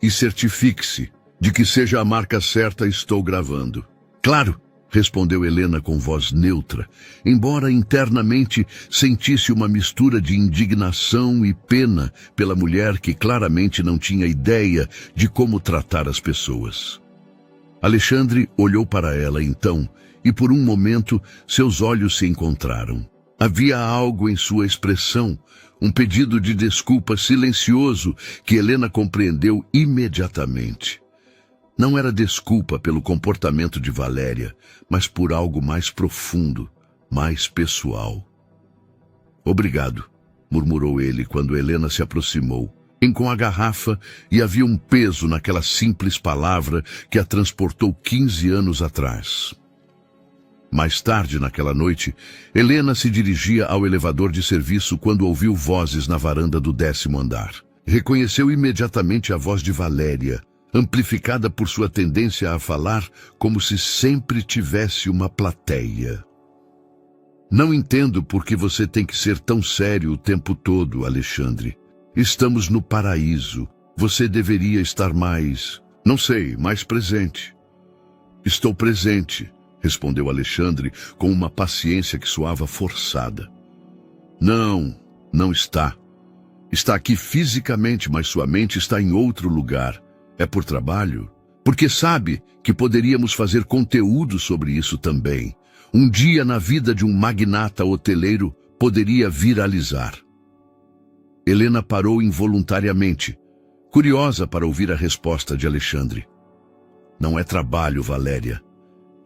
S1: E certifique-se de que seja a marca certa. Estou gravando. Claro, respondeu Helena com voz neutra, embora internamente sentisse uma mistura de indignação e pena pela mulher que claramente não tinha ideia de como tratar as pessoas. Alexandre olhou para ela então, e por um momento seus olhos se encontraram. Havia algo em sua expressão, um pedido de desculpa silencioso que Helena compreendeu imediatamente. Não era desculpa pelo comportamento de Valéria, mas por algo mais profundo, mais pessoal. Obrigado, murmurou ele quando Helena se aproximou, com a garrafa, e havia um peso naquela simples palavra que a transportou 15 anos atrás. Mais tarde naquela noite, Helena se dirigia ao elevador de serviço quando ouviu vozes na varanda do 10º andar. Reconheceu imediatamente a voz de Valéria, amplificada por sua tendência a falar como se sempre tivesse uma plateia. Não entendo por que você tem que ser tão sério o tempo todo, Alexandre. Estamos no paraíso. Você deveria estar mais, não sei, mais presente. Estou presente, respondeu Alexandre com uma paciência que soava forçada. Não está. Está aqui fisicamente, mas sua mente está em outro lugar. É por trabalho? Porque sabe que poderíamos fazer conteúdo sobre isso também. Um dia na vida de um magnata hoteleiro poderia viralizar. Helena parou involuntariamente, curiosa para ouvir a resposta de Alexandre. Não é trabalho, Valéria.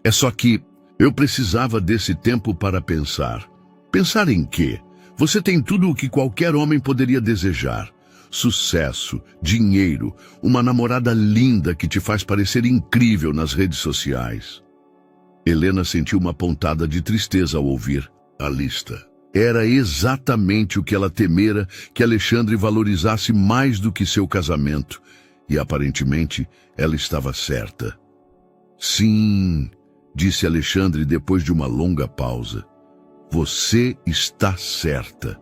S1: É só que eu precisava desse tempo para pensar. Pensar em quê? Você tem tudo o que qualquer homem poderia desejar. Sucesso, dinheiro, uma namorada linda que te faz parecer incrível nas redes sociais. Helena sentiu uma pontada de tristeza ao ouvir a lista. Era exatamente o que ela temera que Alexandre valorizasse mais do que seu casamento, e aparentemente ela estava certa. Sim, disse Alexandre depois de uma longa pausa. Você está certa.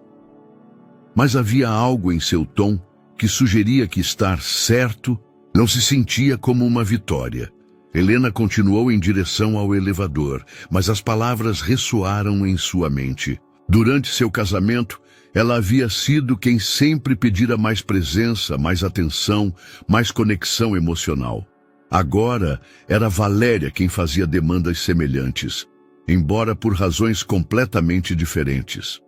S1: Mas havia algo em seu tom que sugeria que estar certo não se sentia como uma vitória. Helena continuou em direção ao elevador, mas as palavras ressoaram em sua mente. Durante seu casamento, ela havia sido quem sempre pedira mais presença, mais atenção, mais conexão emocional. Agora, era Valéria quem fazia demandas semelhantes, embora por razões completamente diferentes.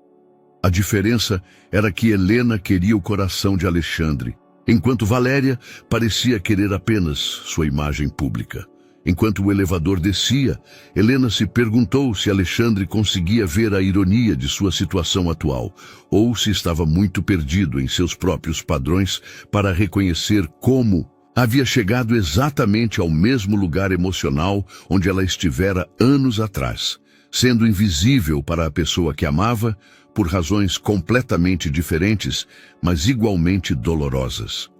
S1: A diferença era que Helena queria o coração de Alexandre, enquanto Valéria parecia querer apenas sua imagem pública. Enquanto o elevador descia, Helena se perguntou se Alexandre conseguia ver a ironia de sua situação atual, ou se estava muito perdido em seus próprios padrões para reconhecer como Havia chegado exatamente ao mesmo lugar emocional onde ela estivera anos atrás, sendo invisível para a pessoa que amava, por razões completamente diferentes, mas igualmente dolorosas.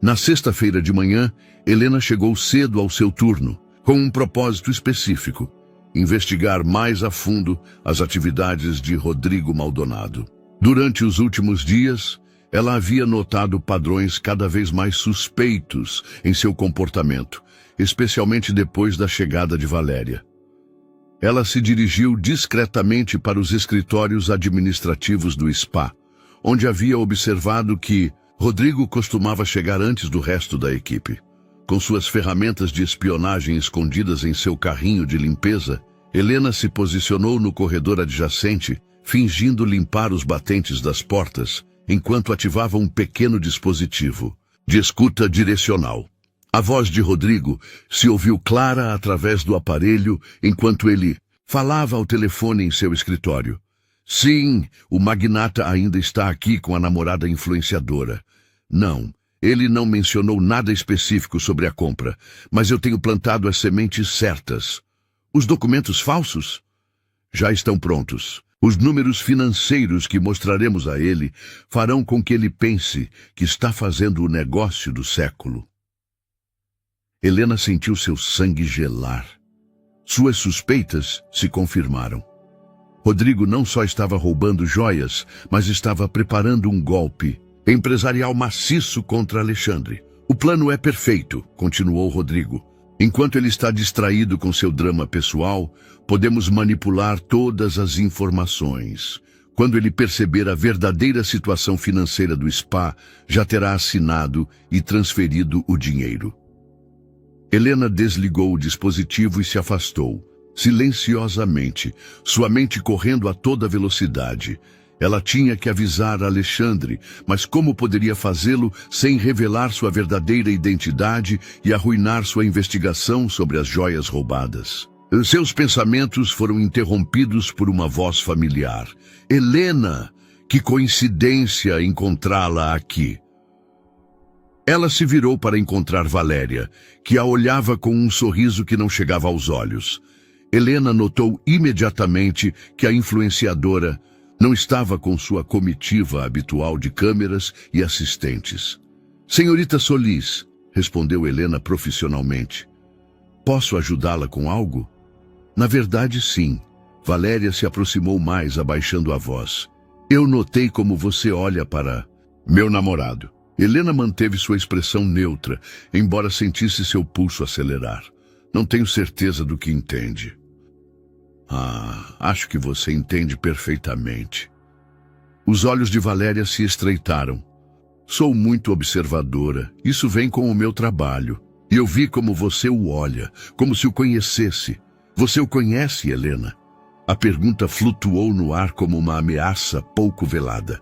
S1: Na sexta-feira de manhã, Helena chegou cedo ao seu turno, com um propósito específico: investigar mais a fundo as atividades de Rodrigo Maldonado. Durante os últimos dias, ela havia notado padrões cada vez mais suspeitos em seu comportamento, especialmente depois da chegada de Valéria. Ela se dirigiu discretamente para os escritórios administrativos do spa, onde havia observado que Rodrigo costumava chegar antes do resto da equipe. Com suas ferramentas de espionagem escondidas em seu carrinho de limpeza, Helena se posicionou no corredor adjacente, fingindo limpar os batentes das portas, enquanto ativava um pequeno dispositivo de escuta direcional. A voz de Rodrigo se ouviu clara através do aparelho enquanto ele falava ao telefone em seu escritório. Sim, o magnata ainda está aqui com a namorada influenciadora. Não, ele não mencionou nada específico sobre a compra, mas eu tenho plantado as sementes certas. Os documentos falsos? Já estão prontos. Os números financeiros que mostraremos a ele farão com que ele pense que está fazendo o negócio do século. Helena sentiu seu sangue gelar. Suas suspeitas se confirmaram. Rodrigo não só estava roubando joias, mas estava preparando um golpe empresarial maciço contra Alexandre. O plano é perfeito, continuou Rodrigo. Enquanto ele está distraído com seu drama pessoal, podemos manipular todas as informações. Quando ele perceber a verdadeira situação financeira do spa, já terá assinado e transferido o dinheiro. Helena desligou o dispositivo e se afastou, silenciosamente, sua mente correndo a toda velocidade. Ela tinha que avisar Alexandre, mas como poderia fazê-lo sem revelar sua verdadeira identidade e arruinar sua investigação sobre as joias roubadas? Seus pensamentos foram interrompidos por uma voz familiar. Helena, que coincidência encontrá-la aqui. Ela se virou para encontrar Valéria, que a olhava com um sorriso que não chegava aos olhos. Helena notou imediatamente que a influenciadora não estava com sua comitiva habitual de câmeras e assistentes. Senhorita Solis, respondeu Helena profissionalmente. Posso ajudá-la com algo? Na verdade, sim. Valéria se aproximou mais, abaixando a voz. Eu notei como você olha para meu namorado. Helena manteve sua expressão neutra, embora sentisse seu pulso acelerar. Não tenho certeza do que entende. Acho que você entende perfeitamente. Os olhos de Valéria se estreitaram. Sou muito observadora. Isso vem com o meu trabalho. E eu vi como você o olha, como se o conhecesse. Você o conhece, Helena? A pergunta flutuou no ar como uma ameaça pouco velada.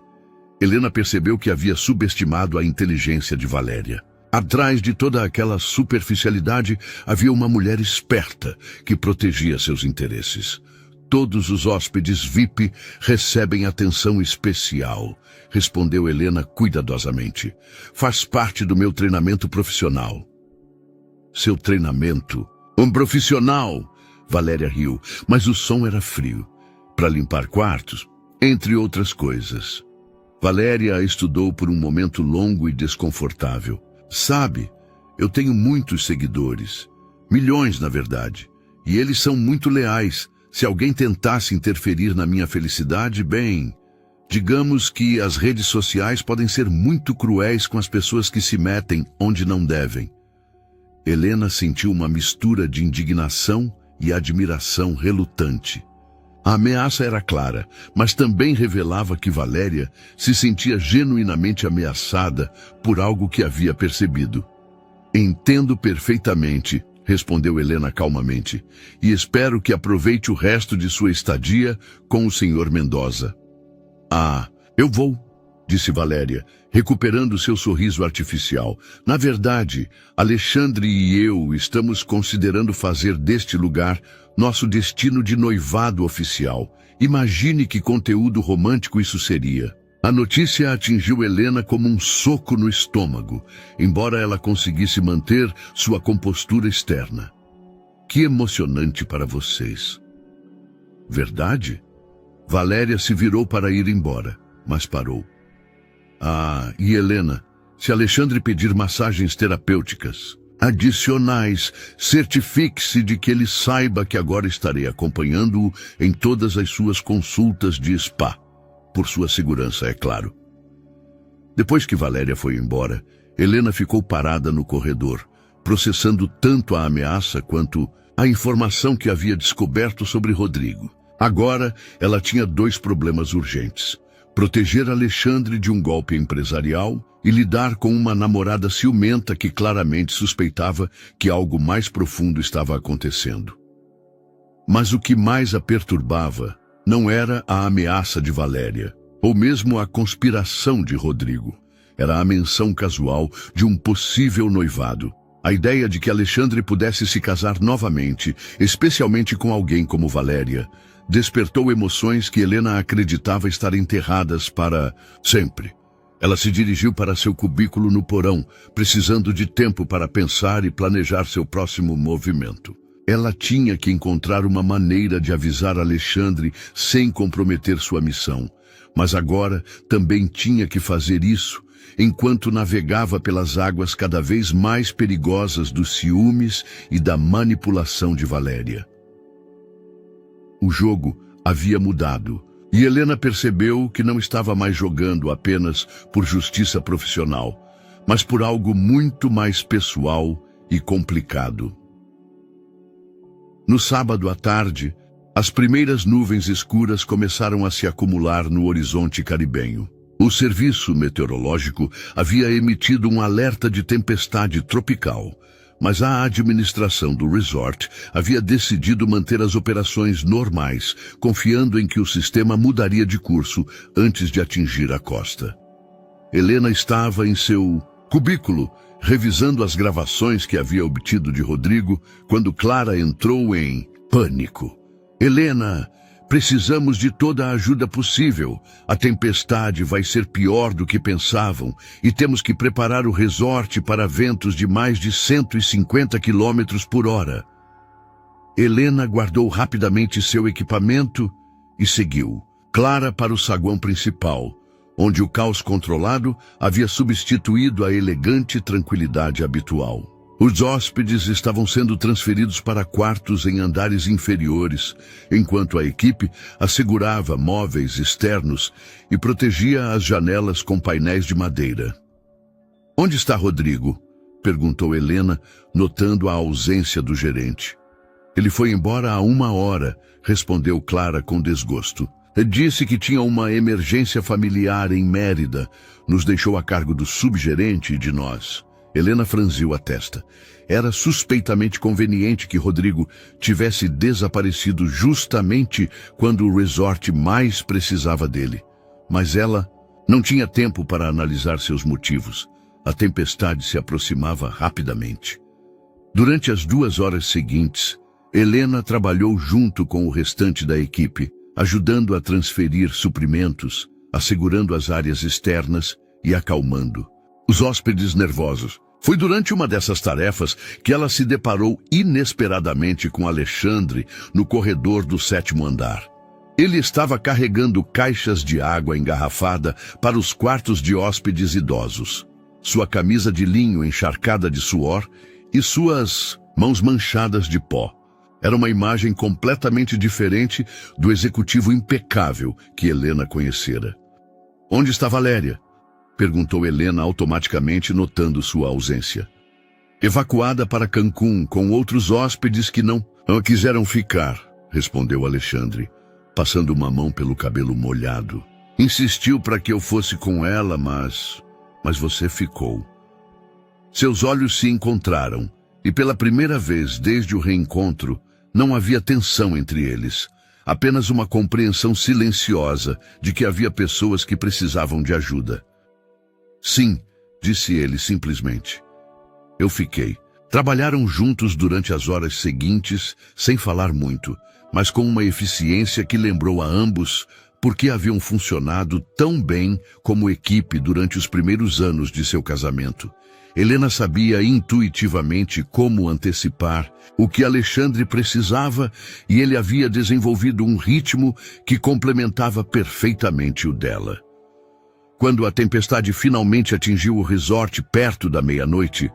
S1: Helena percebeu que havia subestimado a inteligência de Valéria. Atrás de toda aquela superficialidade havia uma mulher esperta que protegia seus interesses. Todos os hóspedes VIP recebem atenção especial, respondeu Helena cuidadosamente. Faz parte do meu treinamento profissional. Seu treinamento? Um profissional? Valéria riu, mas o som era frio. Para limpar quartos, entre outras coisas. Valéria a estudou por um momento longo e desconfortável. Sabe, eu tenho muitos seguidores. Milhões, na verdade. E eles são muito leais. Se alguém tentasse interferir na minha felicidade, bem, digamos que as redes sociais podem ser muito cruéis com as pessoas que se metem onde não devem. Helena sentiu uma mistura de indignação e admiração relutante. A ameaça era clara, mas também revelava que Valéria se sentia genuinamente ameaçada por algo que havia percebido. Entendo perfeitamente, respondeu Helena calmamente, e espero que aproveite o resto de sua estadia com o Sr. Mendoza. Eu vou, disse Valéria, recuperando seu sorriso artificial. Na verdade, Alexandre e eu estamos considerando fazer deste lugar nosso destino de noivado oficial. Imagine que conteúdo romântico isso seria. A notícia atingiu Helena como um soco no estômago, embora ela conseguisse manter sua compostura externa. Que emocionante para vocês. Verdade? Valéria se virou para ir embora, mas parou. Ah, e Helena, se Alexandre pedir massagens terapêuticas adicionais, certifique-se de que ele saiba que agora estarei acompanhando-o em todas as suas consultas de spa. Por sua segurança, é claro. Depois que Valéria foi embora, Helena ficou parada no corredor, processando tanto a ameaça quanto a informação que havia descoberto sobre Rodrigo. Agora, ela tinha 2 problemas urgentes: proteger Alexandre de um golpe empresarial e lidar com uma namorada ciumenta que claramente suspeitava que algo mais profundo estava acontecendo. Mas o que mais a perturbava não era a ameaça de Valéria, ou mesmo a conspiração de Rodrigo. Era a menção casual de um possível noivado. A ideia de que Alexandre pudesse se casar novamente, especialmente com alguém como Valéria, despertou emoções que Helena acreditava estar enterradas para sempre. Ela se dirigiu para seu cubículo no porão, precisando de tempo para pensar e planejar seu próximo movimento. Ela tinha que encontrar uma maneira de avisar Alexandre sem comprometer sua missão, mas agora também tinha que fazer isso enquanto navegava pelas águas cada vez mais perigosas dos ciúmes e da manipulação de Valéria. O jogo havia mudado, e Helena percebeu que não estava mais jogando apenas por justiça profissional, mas por algo muito mais pessoal e complicado. No sábado à tarde, as primeiras nuvens escuras começaram a se acumular no horizonte caribenho. O serviço meteorológico havia emitido um alerta de tempestade tropical, mas a administração do resort havia decidido manter as operações normais, confiando em que o sistema mudaria de curso antes de atingir a costa. Helena estava em seu cubículo, revisando as gravações que havia obtido de Rodrigo, quando Clara entrou em pânico. Helena, precisamos de toda a ajuda possível. A tempestade vai ser pior do que pensavam e temos que preparar o resort para ventos de mais de 150 km por hora. Helena guardou rapidamente seu equipamento e seguiu Clara para o saguão principal, onde o caos controlado havia substituído a elegante tranquilidade habitual. Os hóspedes estavam sendo transferidos para quartos em andares inferiores, enquanto a equipe assegurava móveis externos e protegia as janelas com painéis de madeira. "Onde está Rodrigo?" perguntou Helena, notando a ausência do gerente. "Ele foi embora há 1 hora", respondeu Clara com desgosto. "Disse que tinha uma emergência familiar em Mérida. Nos deixou a cargo do subgerente e de nós." Helena franziu a testa. Era suspeitamente conveniente que Rodrigo tivesse desaparecido justamente quando o resort mais precisava dele. Mas ela não tinha tempo para analisar seus motivos. A tempestade se aproximava rapidamente. Durante as 2 horas seguintes, Helena trabalhou junto com o restante da equipe, ajudando a transferir suprimentos, assegurando as áreas externas e acalmando os hóspedes nervosos. Foi durante uma dessas tarefas que ela se deparou inesperadamente com Alexandre no corredor do 7º andar. Ele estava carregando caixas de água engarrafada para os quartos de hóspedes idosos. Sua camisa de linho encharcada de suor e suas mãos manchadas de pó. Era uma imagem completamente diferente do executivo impecável que Helena conhecera. "Onde está Valéria?" perguntou Helena automaticamente, notando sua ausência. "Evacuada para Cancún com outros hóspedes que não quiseram ficar", respondeu Alexandre, passando uma mão pelo cabelo molhado. "Insistiu para que eu fosse com ela, mas você ficou." Seus olhos se encontraram, e pela primeira vez desde o reencontro, não havia tensão entre eles, apenas uma compreensão silenciosa de que havia pessoas que precisavam de ajuda. "Sim", disse ele simplesmente. "Eu fiquei." Trabalharam juntos durante as horas seguintes, sem falar muito, mas com uma eficiência que lembrou a ambos porque haviam funcionado tão bem como equipe durante os primeiros anos de seu casamento. Helena sabia intuitivamente como antecipar o que Alexandre precisava e ele havia desenvolvido um ritmo que complementava perfeitamente o dela. Quando a tempestade finalmente atingiu o resort perto da meia-noite,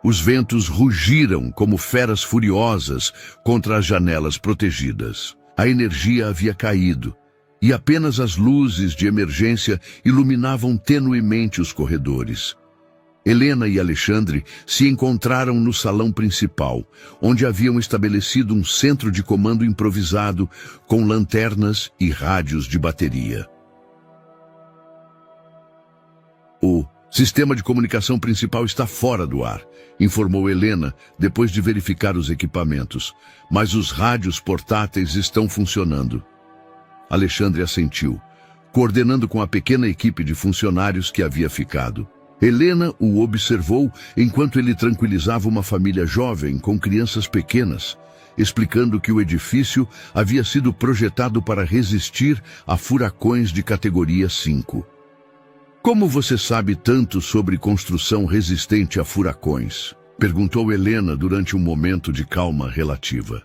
S1: os ventos rugiram como feras furiosas contra as janelas protegidas. A energia havia caído e apenas as luzes de emergência iluminavam tenuemente os corredores. Helena e Alexandre se encontraram no salão principal, onde haviam estabelecido um centro de comando improvisado com lanternas e rádios de bateria. O sistema de comunicação principal está fora do ar, informou Helena depois de verificar os equipamentos, mas os rádios portáteis estão funcionando. Alexandre assentiu, coordenando com a pequena equipe de funcionários que havia ficado. Helena o observou enquanto ele tranquilizava uma família jovem com crianças pequenas, explicando que o edifício havia sido projetado para resistir a furacões de categoria 5. Como você sabe tanto sobre construção resistente a furacões? Perguntou Helena durante um momento de calma relativa.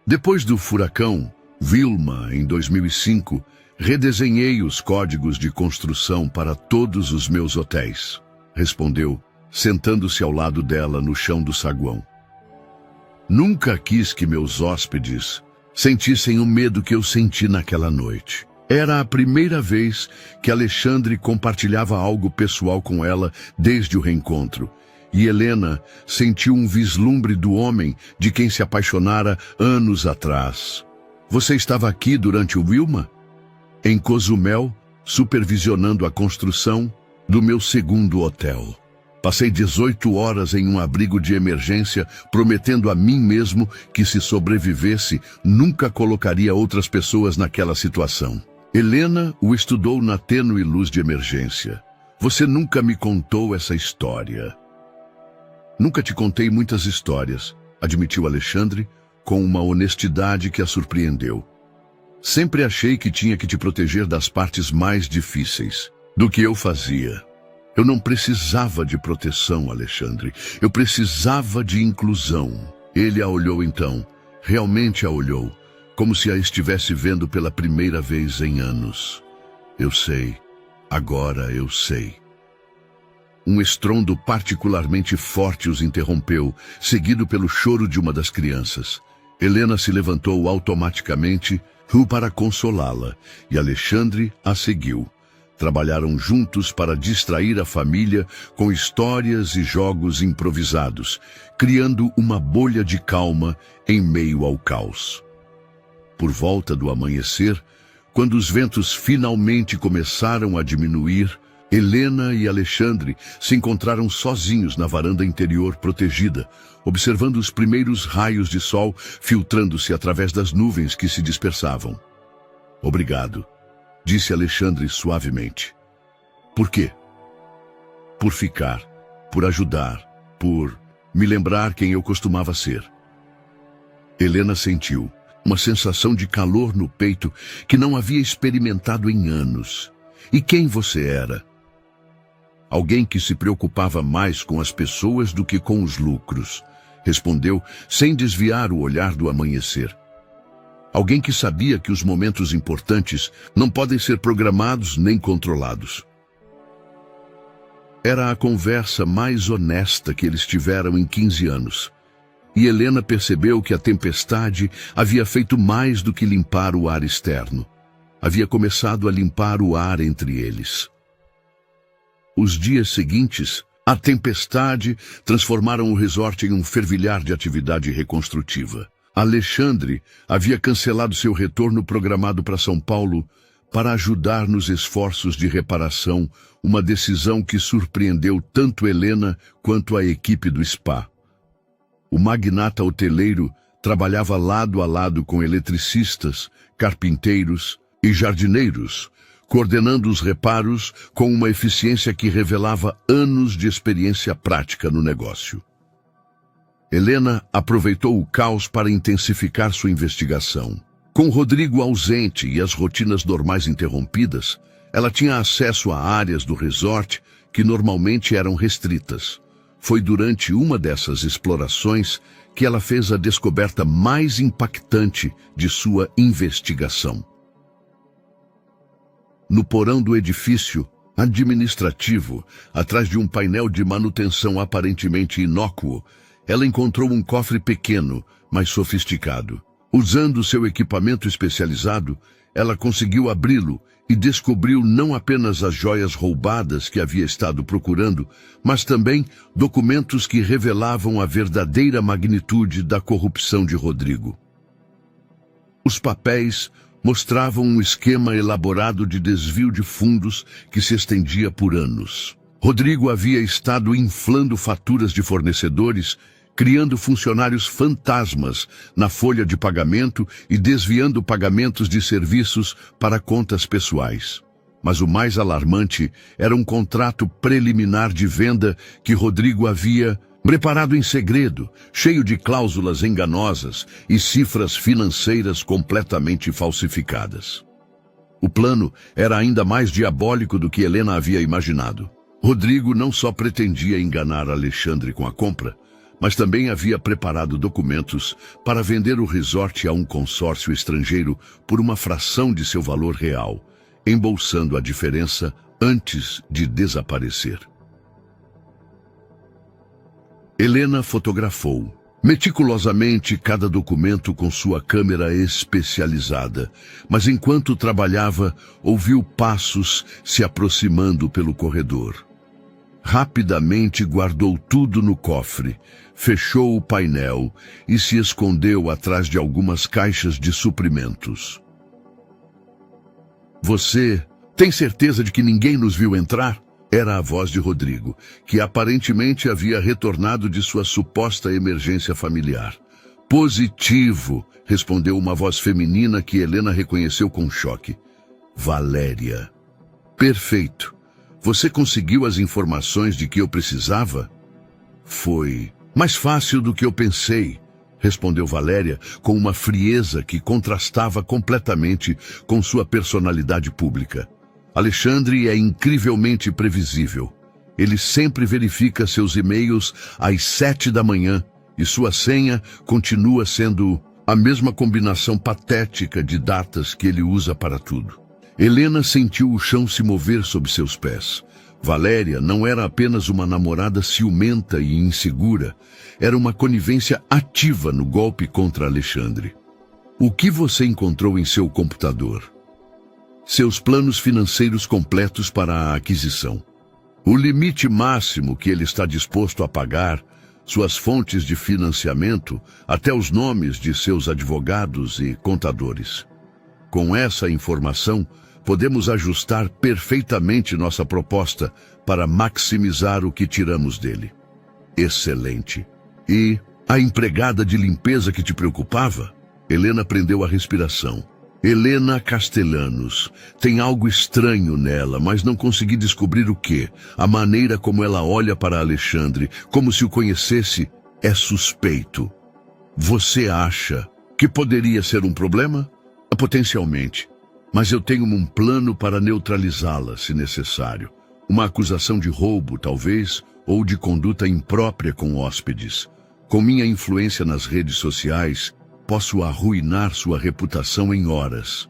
S1: Depois do furacão Vilma, em 2005, redesenhei os códigos de construção para todos os meus hotéis, respondeu, sentando-se ao lado dela no chão do saguão. Nunca quis que meus hóspedes sentissem o medo que eu senti naquela noite. Era a primeira vez que Alexandre compartilhava algo pessoal com ela desde o reencontro, e Helena sentiu um vislumbre do homem de quem se apaixonara anos atrás. Você estava aqui durante o Vilma? Em Cozumel, supervisionando a construção do meu segundo hotel. Passei 18 horas em um abrigo de emergência, prometendo a mim mesmo que, se sobrevivesse, nunca colocaria outras pessoas naquela situação. Helena o estudou na tênue luz de emergência. Você nunca me contou essa história. Nunca te contei muitas histórias, admitiu Alexandre, com uma honestidade que a surpreendeu. Sempre achei que tinha que te proteger das partes mais difíceis, do que eu fazia. Eu não precisava de proteção, Alexandre. Eu precisava de inclusão. Ele a olhou então, realmente a olhou, como se a estivesse vendo pela primeira vez em anos. Eu sei, agora eu sei. Um estrondo particularmente forte os interrompeu, seguido pelo choro de uma das crianças. Helena se levantou automaticamente para consolá-la, e Alexandre a seguiu. Trabalharam juntos para distrair a família com histórias e jogos improvisados, criando uma bolha de calma em meio ao caos. Por volta do amanhecer, quando os ventos finalmente começaram a diminuir, Helena e Alexandre se encontraram sozinhos na varanda interior protegida, observando os primeiros raios de sol filtrando-se através das nuvens que se dispersavam. Obrigado, disse Alexandre suavemente. Por quê? Por ficar, por ajudar, por me lembrar quem eu costumava ser. Helena sentiu uma sensação de calor no peito que não havia experimentado em anos. E quem você era? Alguém que se preocupava mais com as pessoas do que com os lucros, respondeu sem desviar o olhar do amanhecer. Alguém que sabia que os momentos importantes não podem ser programados nem controlados. Era a conversa mais honesta que eles tiveram em 15 anos. E Helena percebeu que a tempestade havia feito mais do que limpar o ar externo. Havia começado a limpar o ar entre eles. Os dias seguintes, a tempestade transformaram o resort em um fervilhar de atividade reconstrutiva. Alexandre havia cancelado seu retorno programado para São Paulo para ajudar nos esforços de reparação, uma decisão que surpreendeu tanto Helena quanto a equipe do spa. O magnata hoteleiro trabalhava lado a lado com eletricistas, carpinteiros e jardineiros, coordenando os reparos com uma eficiência que revelava anos de experiência prática no negócio. Helena aproveitou o caos para intensificar sua investigação. Com Rodrigo ausente e as rotinas normais interrompidas, ela tinha acesso a áreas do resort que normalmente eram restritas. Foi durante uma dessas explorações que ela fez a descoberta mais impactante de sua investigação. No porão do edifício administrativo, atrás de um painel de manutenção aparentemente inócuo, ela encontrou um cofre pequeno, mas sofisticado. Usando seu equipamento especializado, ela conseguiu abri-lo e descobriu não apenas as joias roubadas que havia estado procurando, mas também documentos que revelavam a verdadeira magnitude da corrupção de Rodrigo. Os papéis mostravam um esquema elaborado de desvio de fundos que se estendia por anos. Rodrigo havia estado inflando faturas de fornecedores, criando funcionários fantasmas na folha de pagamento e desviando pagamentos de serviços para contas pessoais. Mas o mais alarmante era um contrato preliminar de venda que Rodrigo havia preparado em segredo, cheio de cláusulas enganosas e cifras financeiras completamente falsificadas. O plano era ainda mais diabólico do que Helena havia imaginado. Rodrigo não só pretendia enganar Alexandre com a compra, mas também havia preparado documentos para vender o resort a um consórcio estrangeiro por uma fração de seu valor real, embolsando a diferença antes de desaparecer. Helena fotografou meticulosamente cada documento com sua câmera especializada, mas enquanto trabalhava, ouviu passos se aproximando pelo corredor. Rapidamente guardou tudo no cofre, fechou o painel e se escondeu atrás de algumas caixas de suprimentos. "Você tem certeza de que ninguém nos viu entrar?" Era a voz de Rodrigo, que aparentemente havia retornado de sua suposta emergência familiar. "Positivo", respondeu uma voz feminina que Helena reconheceu com choque. "Valéria." "Perfeito. Você conseguiu as informações de que eu precisava?" "Foi mais fácil do que eu pensei", respondeu Valéria com uma frieza que contrastava completamente com sua personalidade pública. "Alexandre é incrivelmente previsível. Ele sempre verifica seus e-mails às 7 da manhã e sua senha continua sendo a mesma combinação patética de datas que ele usa para tudo." Helena sentiu o chão se mover sob seus pés. Valéria não era apenas uma namorada ciumenta e insegura, era uma conivência ativa no golpe contra Alexandre. "O que você encontrou em seu computador?" "Seus planos financeiros completos para a aquisição. O limite máximo que ele está disposto a pagar, suas fontes de financiamento, até os nomes de seus advogados e contadores. Com essa informação, podemos ajustar perfeitamente nossa proposta para maximizar o que tiramos dele." "Excelente. E a empregada de limpeza que te preocupava?" Helena prendeu a respiração. "Helena Castellanos. Tem algo estranho nela, mas não consegui descobrir o que. A maneira como ela olha para Alexandre, como se o conhecesse, é suspeito." "Você acha que poderia ser um problema?" "Potencialmente. Mas eu tenho um plano para neutralizá-la, se necessário. Uma acusação de roubo, talvez, ou de conduta imprópria com hóspedes. Com minha influência nas redes sociais, posso arruinar sua reputação em horas."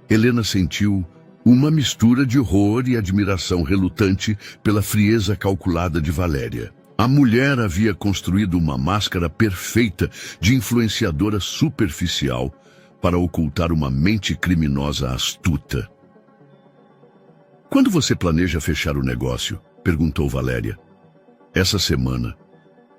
S1: Helena sentiu uma mistura de horror e admiração relutante pela frieza calculada de Valéria. A mulher havia construído uma máscara perfeita de influenciadora superficial para ocultar uma mente criminosa astuta. "Quando você planeja fechar o negócio?" perguntou Valéria. "Essa semana.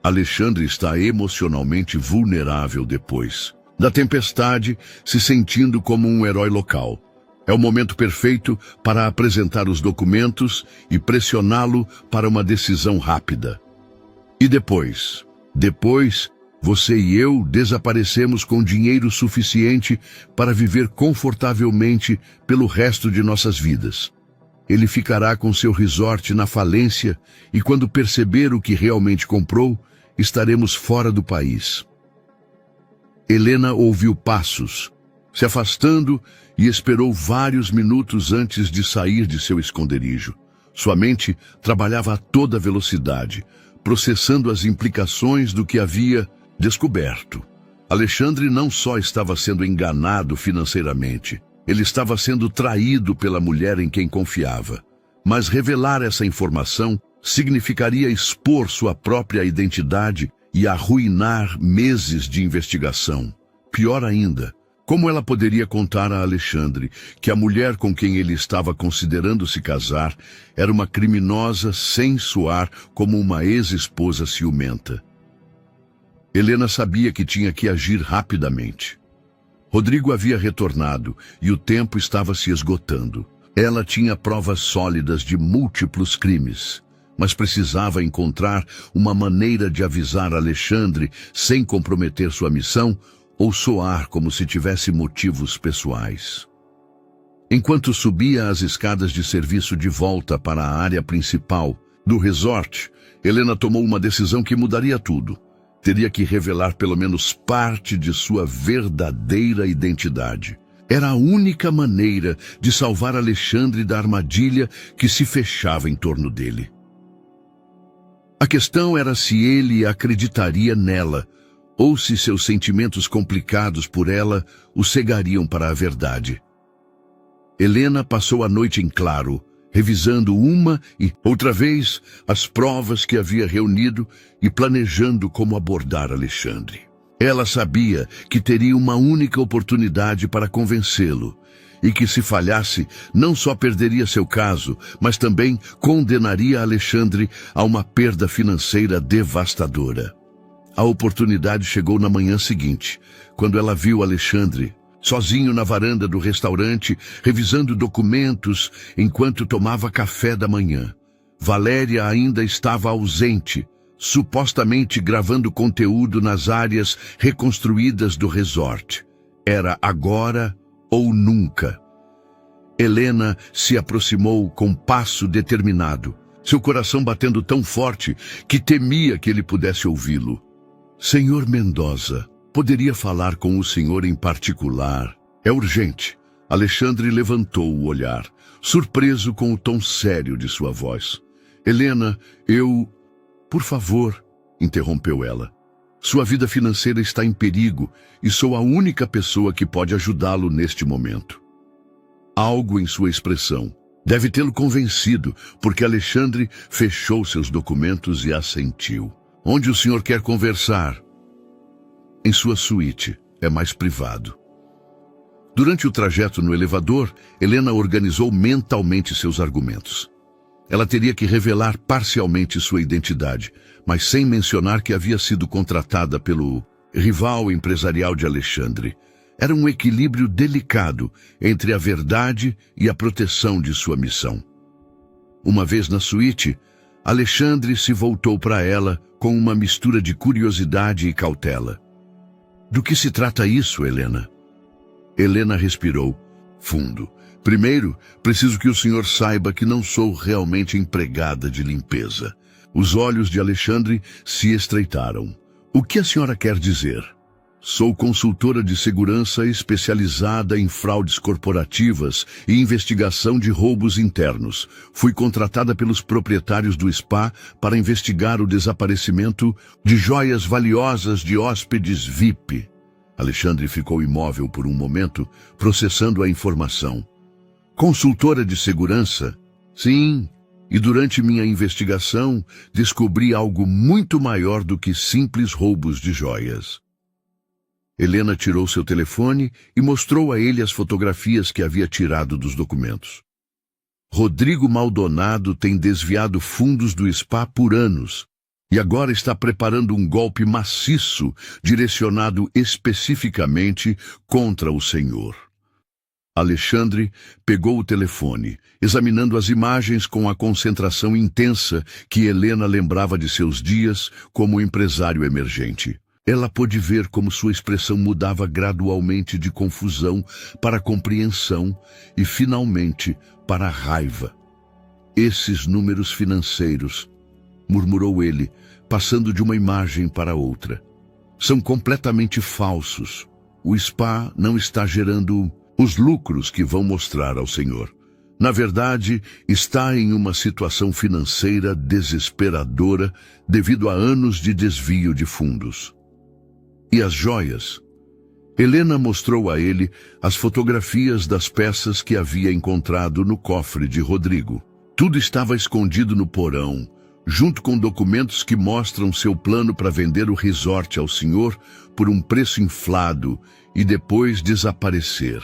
S1: Alexandre está emocionalmente vulnerável depois da tempestade, se sentindo como um herói local. É o momento perfeito para apresentar os documentos e pressioná-lo para uma decisão rápida. E depois, você e eu desaparecemos com dinheiro suficiente para viver confortavelmente pelo resto de nossas vidas. Ele ficará com seu resort na falência e quando perceber o que realmente comprou, estaremos fora do país." Helena ouviu passos se afastando, e esperou vários minutos antes de sair de seu esconderijo. Sua mente trabalhava a toda velocidade, processando as implicações do que havia descoberto. Alexandre não só estava sendo enganado financeiramente, ele estava sendo traído pela mulher em quem confiava. Mas revelar essa informação significaria expor sua própria identidade e arruinar meses de investigação. Pior ainda, como ela poderia contar a Alexandre que a mulher com quem ele estava considerando se casar era uma criminosa sem soar como uma ex-esposa ciumenta? Helena sabia que tinha que agir rapidamente. Rodrigo havia retornado e o tempo estava se esgotando. Ela tinha provas sólidas de múltiplos crimes, mas precisava encontrar uma maneira de avisar Alexandre sem comprometer sua missão ou soar como se tivesse motivos pessoais. Enquanto subia as escadas de serviço de volta para a área principal do resort, Helena tomou uma decisão que mudaria tudo. Teria que revelar pelo menos parte de sua verdadeira identidade. Era a única maneira de salvar Alexandre da armadilha que se fechava em torno dele. A questão era se ele acreditaria nela, ou se seus sentimentos complicados por ela o cegariam para a verdade. Helena passou a noite em claro, revisando uma e outra vez as provas que havia reunido e planejando como abordar Alexandre. Ela sabia que teria uma única oportunidade para convencê-lo, e que se falhasse, não só perderia seu caso, mas também condenaria Alexandre a uma perda financeira devastadora. A oportunidade chegou na manhã seguinte, quando ela viu Alexandre sozinho na varanda do restaurante, revisando documentos enquanto tomava café da manhã. Valéria ainda estava ausente, supostamente gravando conteúdo nas áreas reconstruídas do resort. Era agora ou nunca. Helena se aproximou com passo determinado, seu coração batendo tão forte que temia que ele pudesse ouvi-lo. Senhor Mendoza, poderia falar com o senhor em particular? É urgente. Alexandre levantou o olhar, surpreso com o tom sério de sua voz. Helena, Por favor, interrompeu ela. Sua vida financeira está em perigo e sou a única pessoa que pode ajudá-lo neste momento. Algo em sua expressão deve tê-lo convencido, porque Alexandre fechou seus documentos e assentiu. Onde o senhor quer conversar? Em sua suíte, é mais privado. Durante o trajeto no elevador, Helena organizou mentalmente seus argumentos. Ela teria que revelar parcialmente sua identidade, mas sem mencionar que havia sido contratada pelo rival empresarial de Alexandre. Era um equilíbrio delicado entre a verdade e a proteção de sua missão. Uma vez na suíte, Alexandre se voltou para ela com uma mistura de curiosidade e cautela. Do que se trata isso, Helena? Helena respirou fundo. Primeiro, preciso que o senhor saiba que não sou realmente empregada de limpeza. Os olhos de Alexandre se estreitaram. O que a senhora quer dizer? Sou consultora de segurança especializada em fraudes corporativas e investigação de roubos internos. Fui contratada pelos proprietários do spa para investigar o desaparecimento de joias valiosas de hóspedes VIP. Alexandre ficou imóvel por um momento, processando a informação. Consultora de segurança? Sim, e durante minha investigação descobri algo muito maior do que simples roubos de joias. Helena tirou seu telefone e mostrou a ele as fotografias que havia tirado dos documentos. Rodrigo Maldonado tem desviado fundos do spa por anos e agora está preparando um golpe maciço direcionado especificamente contra o senhor. Alexandre pegou o telefone, examinando as imagens com a concentração intensa que Helena lembrava de seus dias como empresário emergente. Ela pôde ver como sua expressão mudava gradualmente de confusão para compreensão e, finalmente, para raiva. Esses números financeiros, murmurou ele, passando de uma imagem para outra, são completamente falsos. o spa não está gerando os lucros que vão mostrar ao senhor. Na verdade, está em uma situação financeira desesperadora devido a anos de desvio de fundos. E as joias? Helena mostrou a ele as fotografias das peças que havia encontrado no cofre de Rodrigo. Tudo estava escondido no porão, junto com documentos que mostram seu plano para vender o resort ao senhor por um preço inflado e depois desaparecer.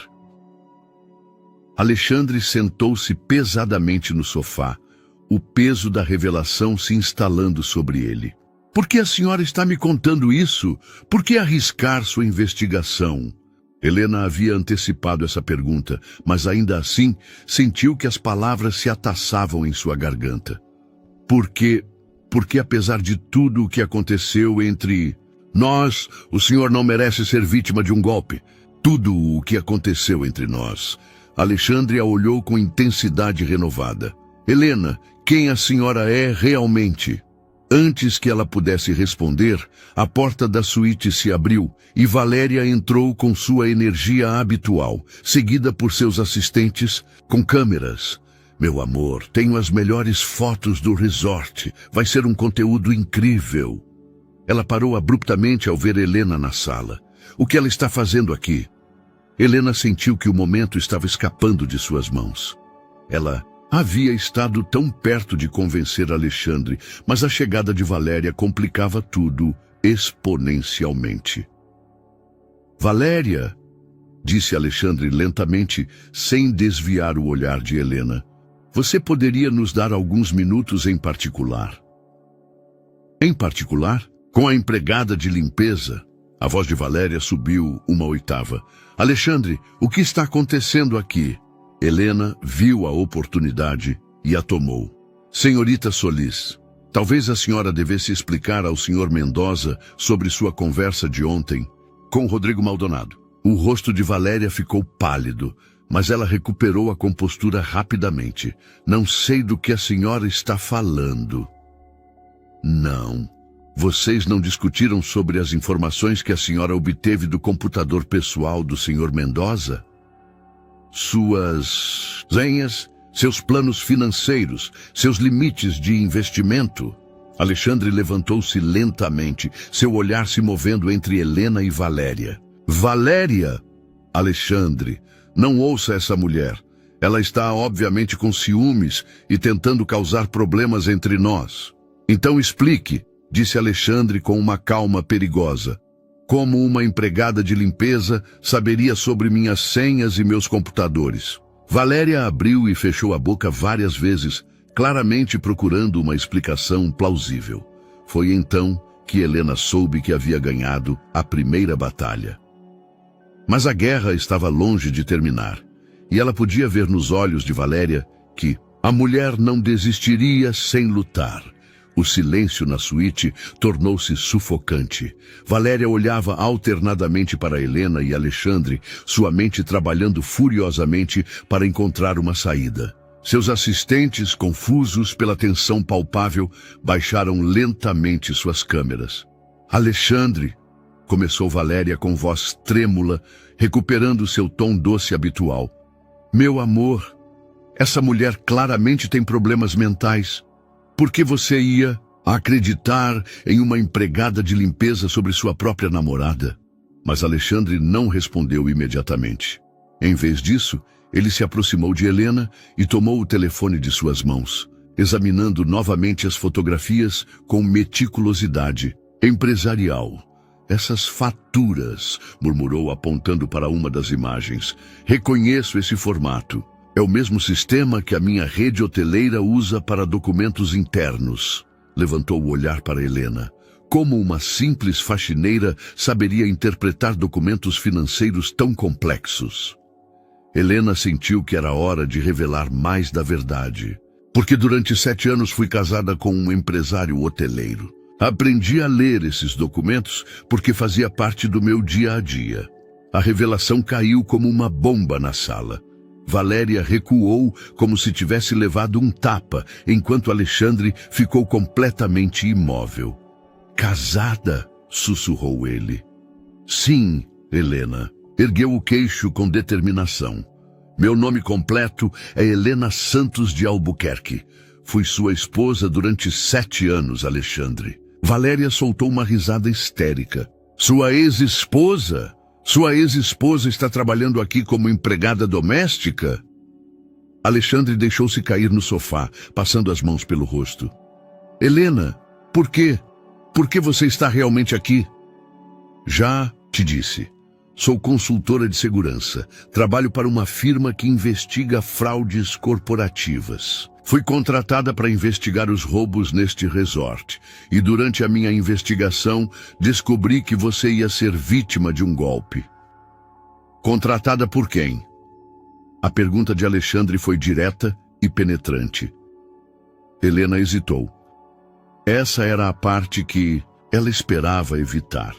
S1: Alexandre sentou-se pesadamente no sofá, o peso da revelação se instalando sobre ele. Por que a senhora está me contando isso? Por que arriscar sua investigação? Helena havia antecipado essa pergunta, mas ainda assim sentiu que as palavras se atassavam em sua garganta. Porque apesar de tudo o que aconteceu entre nós, o senhor não merece ser vítima de um golpe. Tudo o que aconteceu entre nós. Alexandre a olhou com intensidade renovada. Helena, quem a senhora é realmente? Antes que ela pudesse responder, a porta da suíte se abriu e Valéria entrou com sua energia habitual, seguida por seus assistentes com câmeras. Meu amor, tenho as melhores fotos do resort. Vai ser um conteúdo incrível. Ela parou abruptamente ao ver Helena na sala. O que ela está fazendo aqui? Helena sentiu que o momento estava escapando de suas mãos. Ela havia estado tão perto de convencer Alexandre, mas a chegada de Valéria complicava tudo exponencialmente. Valéria, disse Alexandre lentamente, sem desviar o olhar de Helena. Você poderia nos dar alguns minutos em particular? Em particular? Com a empregada de limpeza? A voz de Valéria subiu uma oitava. Alexandre, o que está acontecendo aqui? Helena viu a oportunidade e a tomou. Senhorita Solis, talvez a senhora devesse explicar ao senhor Mendoza sobre sua conversa de ontem com Rodrigo Maldonado. O rosto de Valéria ficou pálido, mas ela recuperou a compostura rapidamente. Não sei do que a senhora está falando. Não. Vocês não discutiram sobre as informações que a senhora obteve do computador pessoal do senhor Mendoza? Suas senhas, seus planos financeiros, seus limites de investimento? Alexandre levantou-se lentamente, seu olhar se movendo entre Helena e Valéria. Valéria! Alexandre, não ouça essa mulher. Ela está obviamente com ciúmes e tentando causar problemas entre nós. Então explique, disse Alexandre com uma calma perigosa. Como uma empregada de limpeza saberia sobre minhas senhas e meus computadores? Valéria abriu e fechou a boca várias vezes, claramente procurando uma explicação plausível. Foi então que Helena soube que havia ganhado a primeira batalha. Mas a guerra estava longe de terminar, e ela podia ver nos olhos de Valéria que a mulher não desistiria sem lutar. O silêncio na suíte tornou-se sufocante. Valéria olhava alternadamente para Helena e Alexandre, sua mente trabalhando furiosamente para encontrar uma saída. Seus assistentes, confusos pela tensão palpável, baixaram lentamente suas câmeras. Alexandre, começou Valéria com voz trêmula, recuperando seu tom doce habitual. Meu amor, essa mulher claramente tem problemas mentais. Por que você ia acreditar em uma empregada de limpeza sobre sua própria namorada? Mas Alexandre não respondeu imediatamente. Em vez disso, ele se aproximou de Helena e tomou o telefone de suas mãos, examinando novamente as fotografias com meticulosidade empresarial. Essas faturas, murmurou apontando para uma das imagens. Reconheço esse formato. É o mesmo sistema que a minha rede hoteleira usa para documentos internos. Levantou o olhar para Helena. Como uma simples faxineira saberia interpretar documentos financeiros tão complexos? Helena sentiu que era hora de revelar mais da verdade. Porque durante 7 anos fui casada com um empresário hoteleiro. Aprendi a ler esses documentos porque fazia parte do meu dia a dia. A revelação caiu como uma bomba na sala. Valéria recuou como se tivesse levado um tapa, enquanto Alexandre ficou completamente imóvel. Casada? Sussurrou ele. Sim, Helena ergueu o queixo com determinação. Meu nome completo é Helena Santos de Albuquerque. Fui sua esposa durante 7 anos, Alexandre. Valéria soltou uma risada histérica. Sua ex-esposa? Sua ex-esposa está trabalhando aqui como empregada doméstica? Alexandre deixou-se cair no sofá, passando as mãos pelo rosto. Helena, por quê? Por que você está realmente aqui? Já te disse. Sou consultora de segurança. Trabalho para uma firma que investiga fraudes corporativas. Fui contratada para investigar os roubos neste resort. E durante a minha investigação, descobri que você ia ser vítima de um golpe. Contratada por quem? A pergunta de Alexandre foi direta e penetrante. Helena hesitou. Essa era a parte que ela esperava evitar.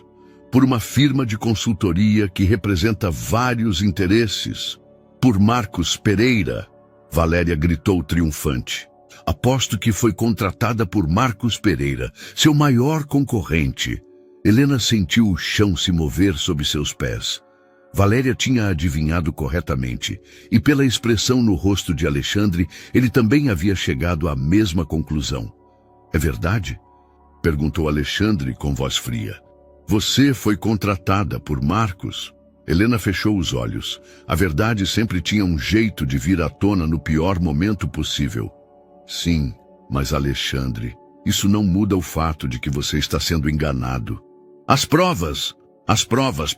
S1: Por uma firma de consultoria que representa vários interesses. Por Marcos Pereira, Valéria gritou triunfante. Aposto que foi contratada por Marcos Pereira, seu maior concorrente. Helena sentiu o chão se mover sob seus pés. Valéria tinha adivinhado corretamente, e pela expressão no rosto de Alexandre, ele também havia chegado à mesma conclusão. É verdade? Perguntou Alexandre com voz fria. Você foi contratada por Marcos? Helena fechou os olhos. A verdade sempre tinha um jeito de vir à tona no pior momento possível. Sim, mas Alexandre, isso não muda o fato de que você está sendo enganado. As provas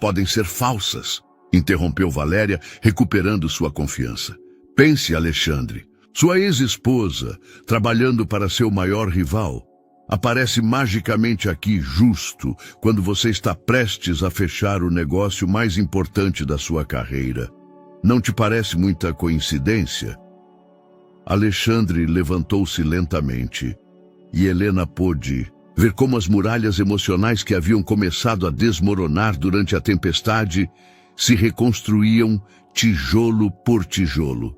S1: podem ser falsas, interrompeu Valéria, recuperando sua confiança. Pense, Alexandre, sua ex-esposa, trabalhando para seu maior rival, aparece magicamente aqui justo quando você está prestes a fechar o negócio mais importante da sua carreira. Não te parece muita coincidência? Alexandre levantou-se lentamente e Helena pôde ver como as muralhas emocionais que haviam começado a desmoronar durante a tempestade se reconstruíam tijolo por tijolo.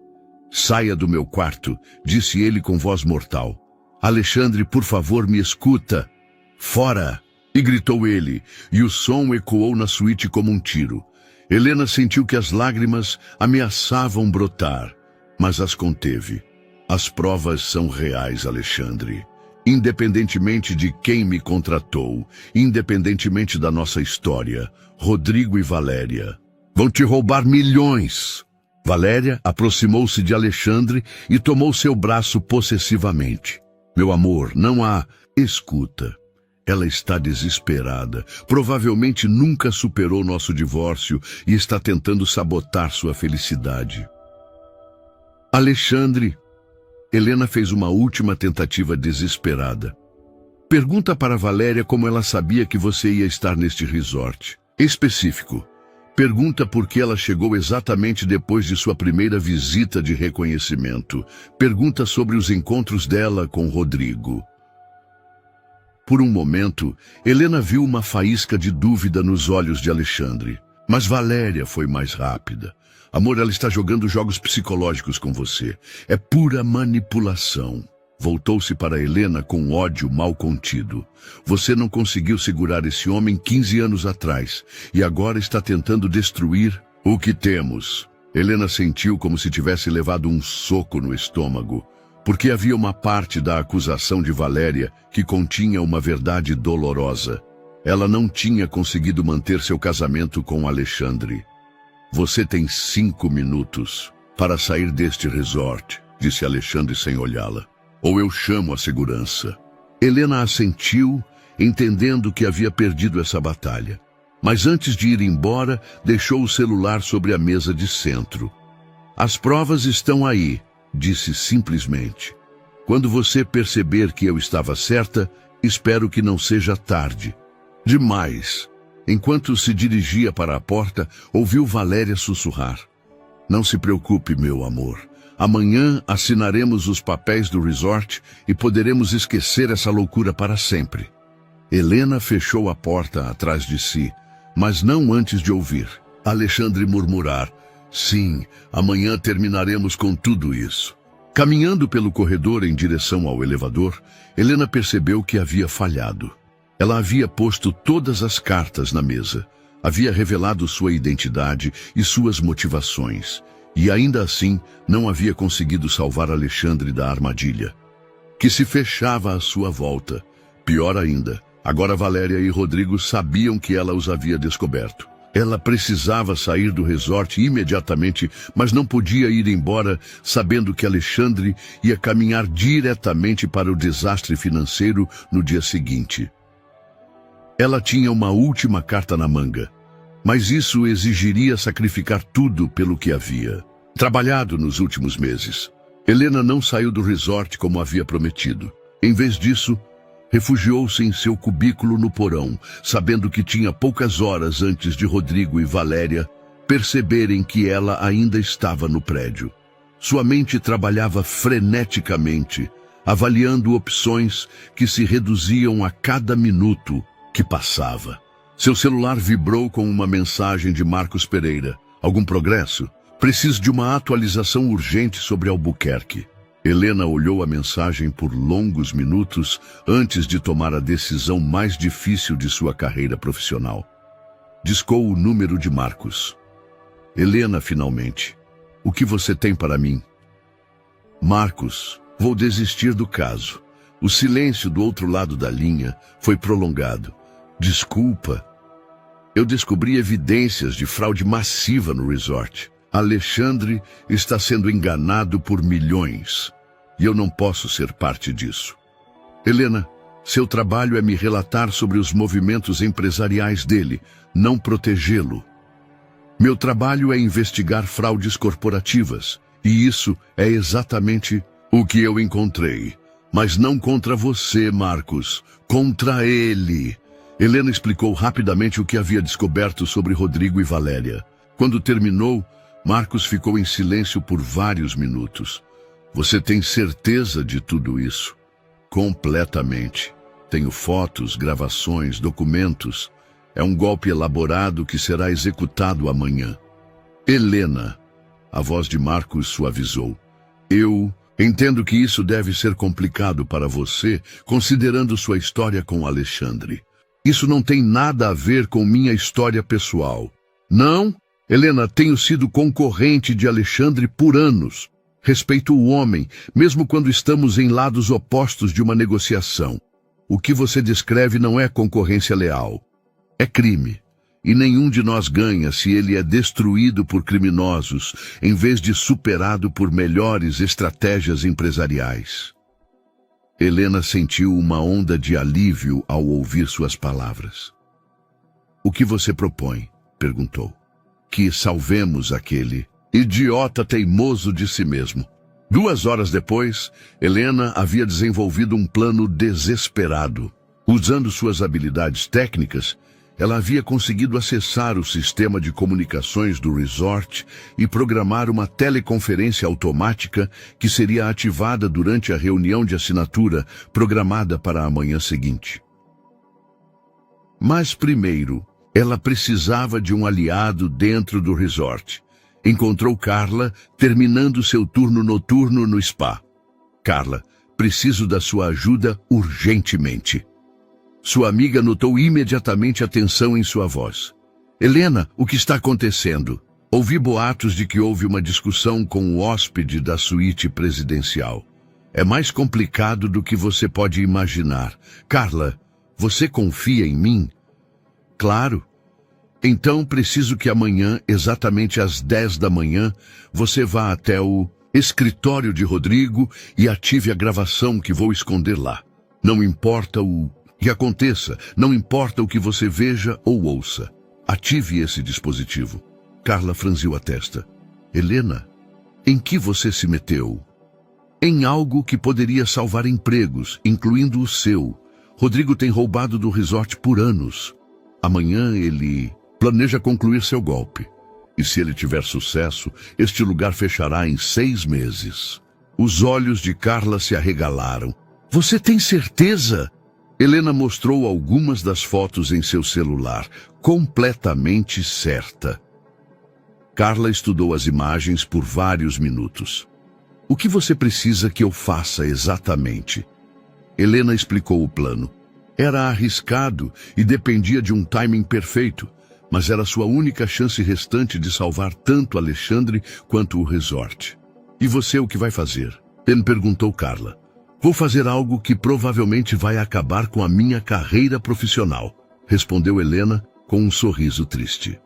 S1: Saia do meu quarto, disse ele com voz mortal. Alexandre, por favor, me escuta. Fora! E gritou ele, e o som ecoou na suíte como um tiro. Helena sentiu que as lágrimas ameaçavam brotar, mas as conteve. As provas são reais, Alexandre. Independentemente de quem me contratou, independentemente da nossa história, Rodrigo e Valéria vão te roubar milhões. Valéria aproximou-se de Alexandre e tomou seu braço possessivamente. Meu amor, não há... Escuta. Ela está desesperada. Provavelmente nunca superou nosso divórcio e está tentando sabotar sua felicidade. Alexandre... Helena fez uma última tentativa desesperada. Pergunta para Valéria como ela sabia que você ia estar neste resort. Específico. Pergunta por que ela chegou exatamente depois de sua primeira visita de reconhecimento. Pergunta sobre os encontros dela com Rodrigo. Por um momento, Helena viu uma faísca de dúvida nos olhos de Alexandre. Mas Valéria foi mais rápida. Amor, ela está jogando jogos psicológicos com você. É pura manipulação. Voltou-se para Helena com ódio mal contido. Você não conseguiu segurar esse homem 15 anos atrás e agora está tentando destruir o que temos. Helena sentiu como se tivesse levado um soco no estômago, porque havia uma parte da acusação de Valéria que continha uma verdade dolorosa. Ela não tinha conseguido manter seu casamento com Alexandre. Você tem 5 minutos para sair deste resort, disse Alexandre sem olhá-la. Ou eu chamo a segurança. Helena assentiu, entendendo que havia perdido essa batalha. Mas antes de ir embora, deixou o celular sobre a mesa de centro. As provas estão aí, disse simplesmente. Quando você perceber que eu estava certa, espero que não seja tarde. Demais. Enquanto se dirigia para a porta, ouviu Valéria sussurrar. Não se preocupe, meu amor. Amanhã assinaremos os papéis do resort e poderemos esquecer essa loucura para sempre. Helena fechou a porta atrás de si, mas não antes de ouvir Alexandre murmurar, sim, amanhã terminaremos com tudo isso. Caminhando pelo corredor em direção ao elevador, Helena percebeu que havia falhado. Ela havia posto todas as cartas na mesa. Havia revelado sua identidade e suas motivações, e ainda assim não havia conseguido salvar Alexandre da armadilha, que se fechava à sua volta. Pior ainda, agora Valéria e Rodrigo sabiam que ela os havia descoberto. Ela precisava sair do resort imediatamente, mas não podia ir embora sabendo que Alexandre ia caminhar diretamente para o desastre financeiro no dia seguinte. Ela tinha uma última carta na manga, mas isso exigiria sacrificar tudo pelo que havia trabalhado nos últimos meses. Helena não saiu do resort como havia prometido. Em vez disso, refugiou-se em seu cubículo no porão, sabendo que tinha poucas horas antes de Rodrigo e Valéria perceberem que ela ainda estava no prédio. Sua mente trabalhava freneticamente, avaliando opções que se reduziam a cada minuto que passava. Seu celular vibrou com uma mensagem de Marcos Pereira. Algum progresso? Preciso de uma atualização urgente sobre Albuquerque. Helena olhou a mensagem por longos minutos antes de tomar a decisão mais difícil de sua carreira profissional. Discou o número de Marcos. Helena, finalmente. O que você tem para mim? Marcos, vou desistir do caso. O silêncio do outro lado da linha foi prolongado. Desculpa. Eu descobri evidências de fraude massiva no resort. Alexandre está sendo enganado por milhões. E eu não posso ser parte disso. Helena, seu trabalho é me relatar sobre os movimentos empresariais dele, não protegê-lo. Meu trabalho é investigar fraudes corporativas. E isso é exatamente o que eu encontrei. Mas não contra você, Marcos. Contra ele. Helena explicou rapidamente o que havia descoberto sobre Rodrigo e Valéria. Quando terminou, Marcos ficou em silêncio por vários minutos. Você tem certeza de tudo isso? Completamente. Tenho fotos, gravações, documentos. É um golpe elaborado que será executado amanhã. Helena, a voz de Marcos suavizou. Eu entendo que isso deve ser complicado para você, considerando sua história com Alexandre. Isso não tem nada a ver com minha história pessoal. Não? Helena, tenho sido concorrente de Alexandre por anos. Respeito o homem, mesmo quando estamos em lados opostos de uma negociação. O que você descreve não é concorrência leal. É crime. E nenhum de nós ganha se ele é destruído por criminosos, em vez de superado por melhores estratégias empresariais. Helena sentiu uma onda de alívio ao ouvir suas palavras. O que você propõe? Perguntou. Que salvemos aquele idiota teimoso de si mesmo. 2 horas depois, Helena havia desenvolvido um plano desesperado. Usando suas habilidades técnicas, ela havia conseguido acessar o sistema de comunicações do resort e programar uma teleconferência automática que seria ativada durante a reunião de assinatura programada para a manhã seguinte. Mas primeiro, ela precisava de um aliado dentro do resort. Encontrou Carla, terminando seu turno noturno no spa. Carla, preciso da sua ajuda urgentemente. Sua amiga notou imediatamente a tensão em sua voz. Helena, o que está acontecendo? Ouvi boatos de que houve uma discussão com o hóspede da suíte presidencial. É mais complicado do que você pode imaginar. Carla, você confia em mim? Claro. Então preciso que amanhã, exatamente às 10 da manhã, você vá até o escritório de Rodrigo e ative a gravação que vou esconder lá. Não importa o que aconteça, não importa o que você veja ou ouça. Ative esse dispositivo. Carla franziu a testa. Helena, em que você se meteu? Em algo que poderia salvar empregos, incluindo o seu. Rodrigo tem roubado do resort por anos. Amanhã ele planeja concluir seu golpe. E se ele tiver sucesso, este lugar fechará em 6 meses. Os olhos de Carla se arregalaram. Você tem certeza? Helena mostrou algumas das fotos em seu celular, completamente certa. Carla estudou as imagens por vários minutos. O que você precisa que eu faça exatamente? Helena explicou o plano. Era arriscado e dependia de um timing perfeito, mas era sua única chance restante de salvar tanto Alexandre quanto o resort. E você o que vai fazer? Ben perguntou Carla. Vou fazer algo que provavelmente vai acabar com a minha carreira profissional, respondeu Helena com um sorriso triste.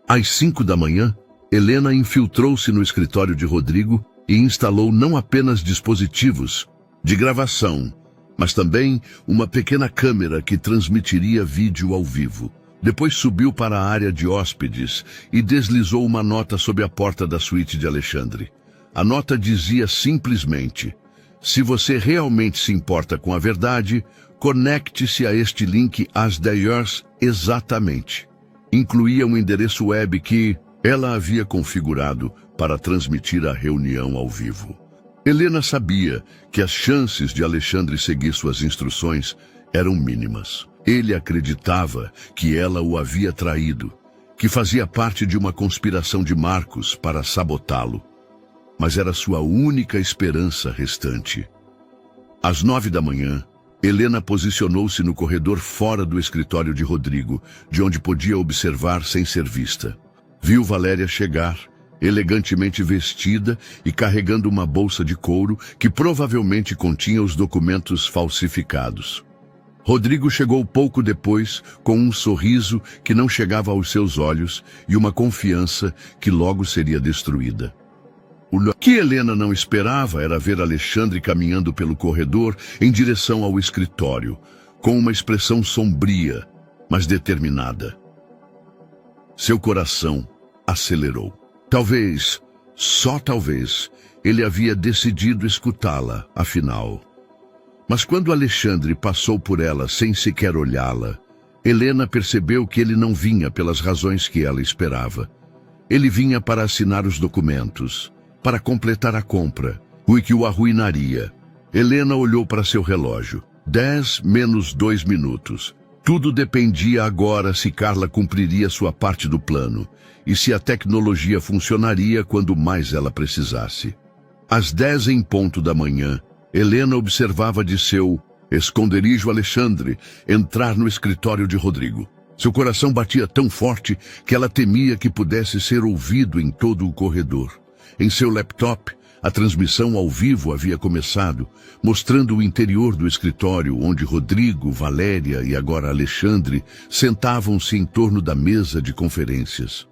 S1: Às 5 da manhã, Helena infiltrou-se no escritório de Rodrigo e instalou não apenas dispositivos de gravação, mas também uma pequena câmera que transmitiria vídeo ao vivo. Depois subiu para a área de hóspedes e deslizou uma nota sob a porta da suíte de Alexandre. A nota dizia simplesmente: se você realmente se importa com a verdade, conecte-se a este link às 10 horas exatamente. Incluía um endereço web que ela havia configurado para transmitir a reunião ao vivo. Helena sabia que as chances de Alexandre seguir suas instruções eram mínimas. Ele acreditava que ela o havia traído, que fazia parte de uma conspiração de Marcos para sabotá-lo. Mas era sua única esperança restante. Às 9 da manhã, Helena posicionou-se no corredor fora do escritório de Rodrigo, de onde podia observar sem ser vista. Viu Valéria chegar, elegantemente vestida e carregando uma bolsa de couro que provavelmente continha os documentos falsificados. Rodrigo chegou pouco depois, com um sorriso que não chegava aos seus olhos e uma confiança que logo seria destruída. O que Helena não esperava era ver Alexandre caminhando pelo corredor em direção ao escritório, com uma expressão sombria, mas determinada. Seu coração acelerou. Talvez, só talvez, ele havia decidido escutá-la, afinal. Mas quando Alexandre passou por ela sem sequer olhá-la, Helena percebeu que ele não vinha pelas razões que ela esperava. Ele vinha para assinar os documentos, para completar a compra, o que o arruinaria. Helena olhou para seu relógio. 10 menos 2 minutos. Tudo dependia agora se Carla cumpriria sua parte do plano e se a tecnologia funcionaria quando mais ela precisasse. Às 10 em ponto da manhã, Helena observava de seu esconderijo Alexandre entrar no escritório de Rodrigo. Seu coração batia tão forte que ela temia que pudesse ser ouvido em todo o corredor. Em seu laptop, a transmissão ao vivo havia começado, mostrando o interior do escritório, onde Rodrigo, Valéria e agora Alexandre sentavam-se em torno da mesa de conferências.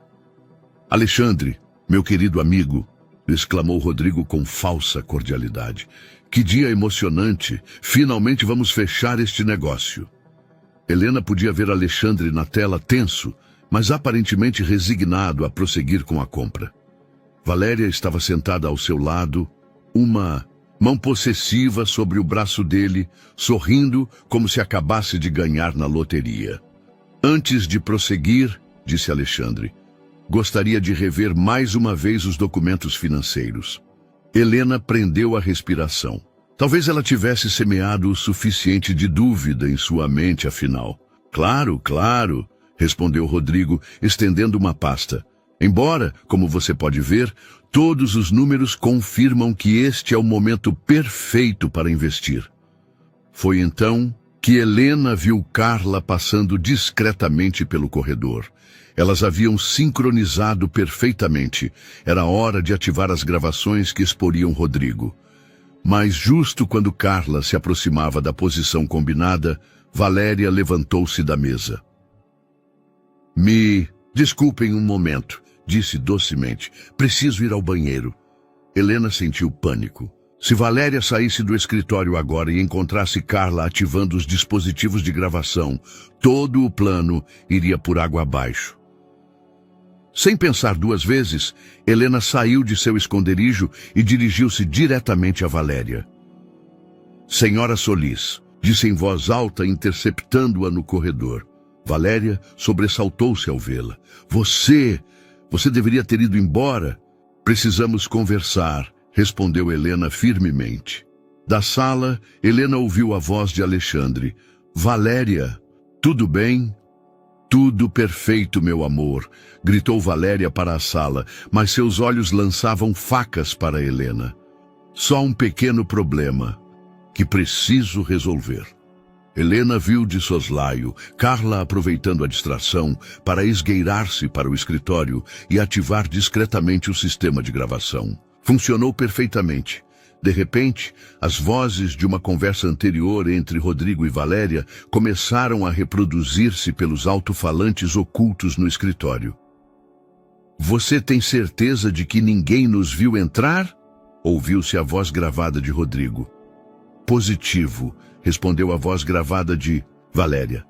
S1: Alexandre, meu querido amigo, exclamou Rodrigo com falsa cordialidade. Que dia emocionante! Finalmente vamos fechar este negócio. Helena podia ver Alexandre na tela tenso, mas aparentemente resignado a prosseguir com a compra. Valéria estava sentada ao seu lado, uma mão possessiva sobre o braço dele, sorrindo como se acabasse de ganhar na loteria. Antes de prosseguir, disse Alexandre, gostaria de rever mais uma vez os documentos financeiros. Helena prendeu a respiração. Talvez ela tivesse semeado o suficiente de dúvida em sua mente, afinal. Claro, claro, respondeu Rodrigo, estendendo uma pasta. Embora, como você pode ver, todos os números confirmam que este é o momento perfeito para investir. Foi então que Helena viu Carla passando discretamente pelo corredor. Elas haviam sincronizado perfeitamente. Era hora de ativar as gravações que exporiam Rodrigo. Mas justo quando Carla se aproximava da posição combinada, Valéria levantou-se da mesa. Desculpem um momento, disse docemente. Preciso ir ao banheiro. Helena sentiu pânico. Se Valéria saísse do escritório agora e encontrasse Carla ativando os dispositivos de gravação, todo o plano iria por água abaixo. Sem pensar duas vezes, Helena saiu de seu esconderijo e dirigiu-se diretamente a Valéria. Senhora Solis, disse em voz alta, interceptando-a no corredor. Valéria sobressaltou-se ao vê-la. Você deveria ter ido embora. Precisamos conversar, respondeu Helena firmemente. Da sala, Helena ouviu a voz de Alexandre. Valéria, tudo bem? Tudo perfeito, meu amor, gritou Valéria para a sala, mas seus olhos lançavam facas para Helena. Só um pequeno problema que preciso resolver. Helena viu de soslaio Carla aproveitando a distração para esgueirar-se para o escritório e ativar discretamente o sistema de gravação. Funcionou perfeitamente. De repente, as vozes de uma conversa anterior entre Rodrigo e Valéria começaram a reproduzir-se pelos alto-falantes ocultos no escritório. "Você tem certeza de que ninguém nos viu entrar?" Ouviu-se a voz gravada de Rodrigo. "Positivo", respondeu a voz gravada de Valéria.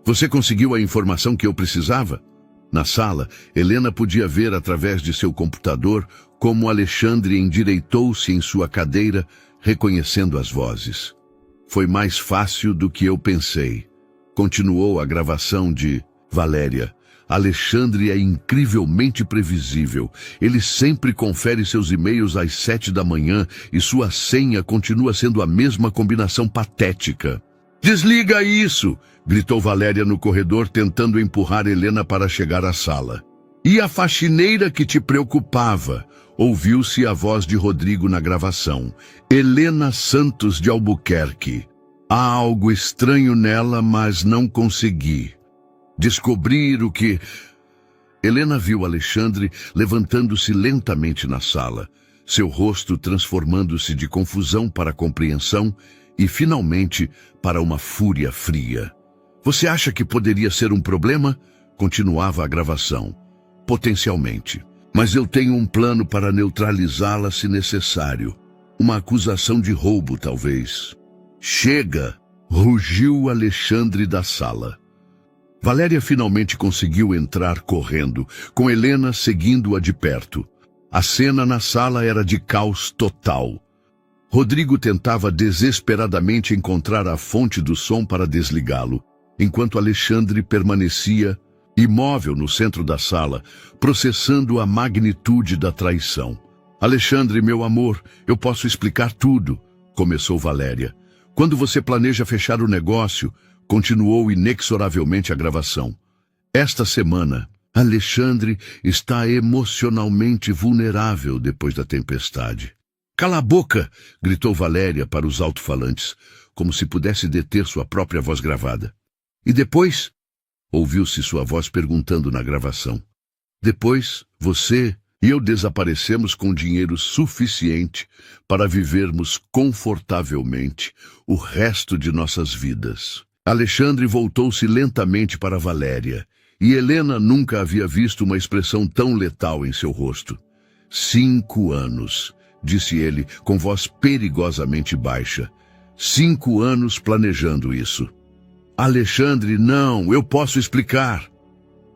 S1: "Você conseguiu a informação que eu precisava?" Na sala, Helena podia ver através de seu computador como Alexandre endireitou-se em sua cadeira, reconhecendo as vozes. "Foi mais fácil do que eu pensei", continuou a gravação de Valéria. "Alexandre é incrivelmente previsível. Ele sempre confere seus e-mails às 7 da manhã e sua senha continua sendo a mesma combinação patética." "Desliga isso!" gritou Valéria no corredor, tentando empurrar Helena para chegar à sala. "E a faxineira que te preocupava?" Ouviu-se a voz de Rodrigo na gravação. "Helena Santos de Albuquerque. Há algo estranho nela, mas não consegui descobrir o que..." Helena viu Alexandre levantando-se lentamente na sala, seu rosto transformando-se de confusão para compreensão e, finalmente, para uma fúria fria. "Você acha que poderia ser um problema?" Continuava a gravação. "Potencialmente. Mas eu tenho um plano para neutralizá-la se necessário. Uma acusação de roubo, talvez." "Chega!" rugiu Alexandre da sala. Valéria finalmente conseguiu entrar correndo, com Helena seguindo-a de perto. A cena na sala era de caos total. Rodrigo tentava desesperadamente encontrar a fonte do som para desligá-lo, enquanto Alexandre permanecia imóvel no centro da sala, processando a magnitude da traição. "Alexandre, meu amor, eu posso explicar tudo", começou Valéria. "Quando você planeja fechar o negócio", continuou inexoravelmente a gravação. "Esta semana, Alexandre está emocionalmente vulnerável depois da tempestade." "Cala a boca!" gritou Valéria para os alto-falantes, como se pudesse deter sua própria voz gravada. "E depois?" ouviu-se sua voz perguntando na gravação. "Depois, você e eu desaparecemos com dinheiro suficiente para vivermos confortavelmente o resto de nossas vidas." Alexandre voltou-se lentamente para Valéria, e Helena nunca havia visto uma expressão tão letal em seu rosto. 5 anos, disse ele com voz perigosamente baixa. 5 anos planejando isso. "Alexandre, não, eu posso explicar."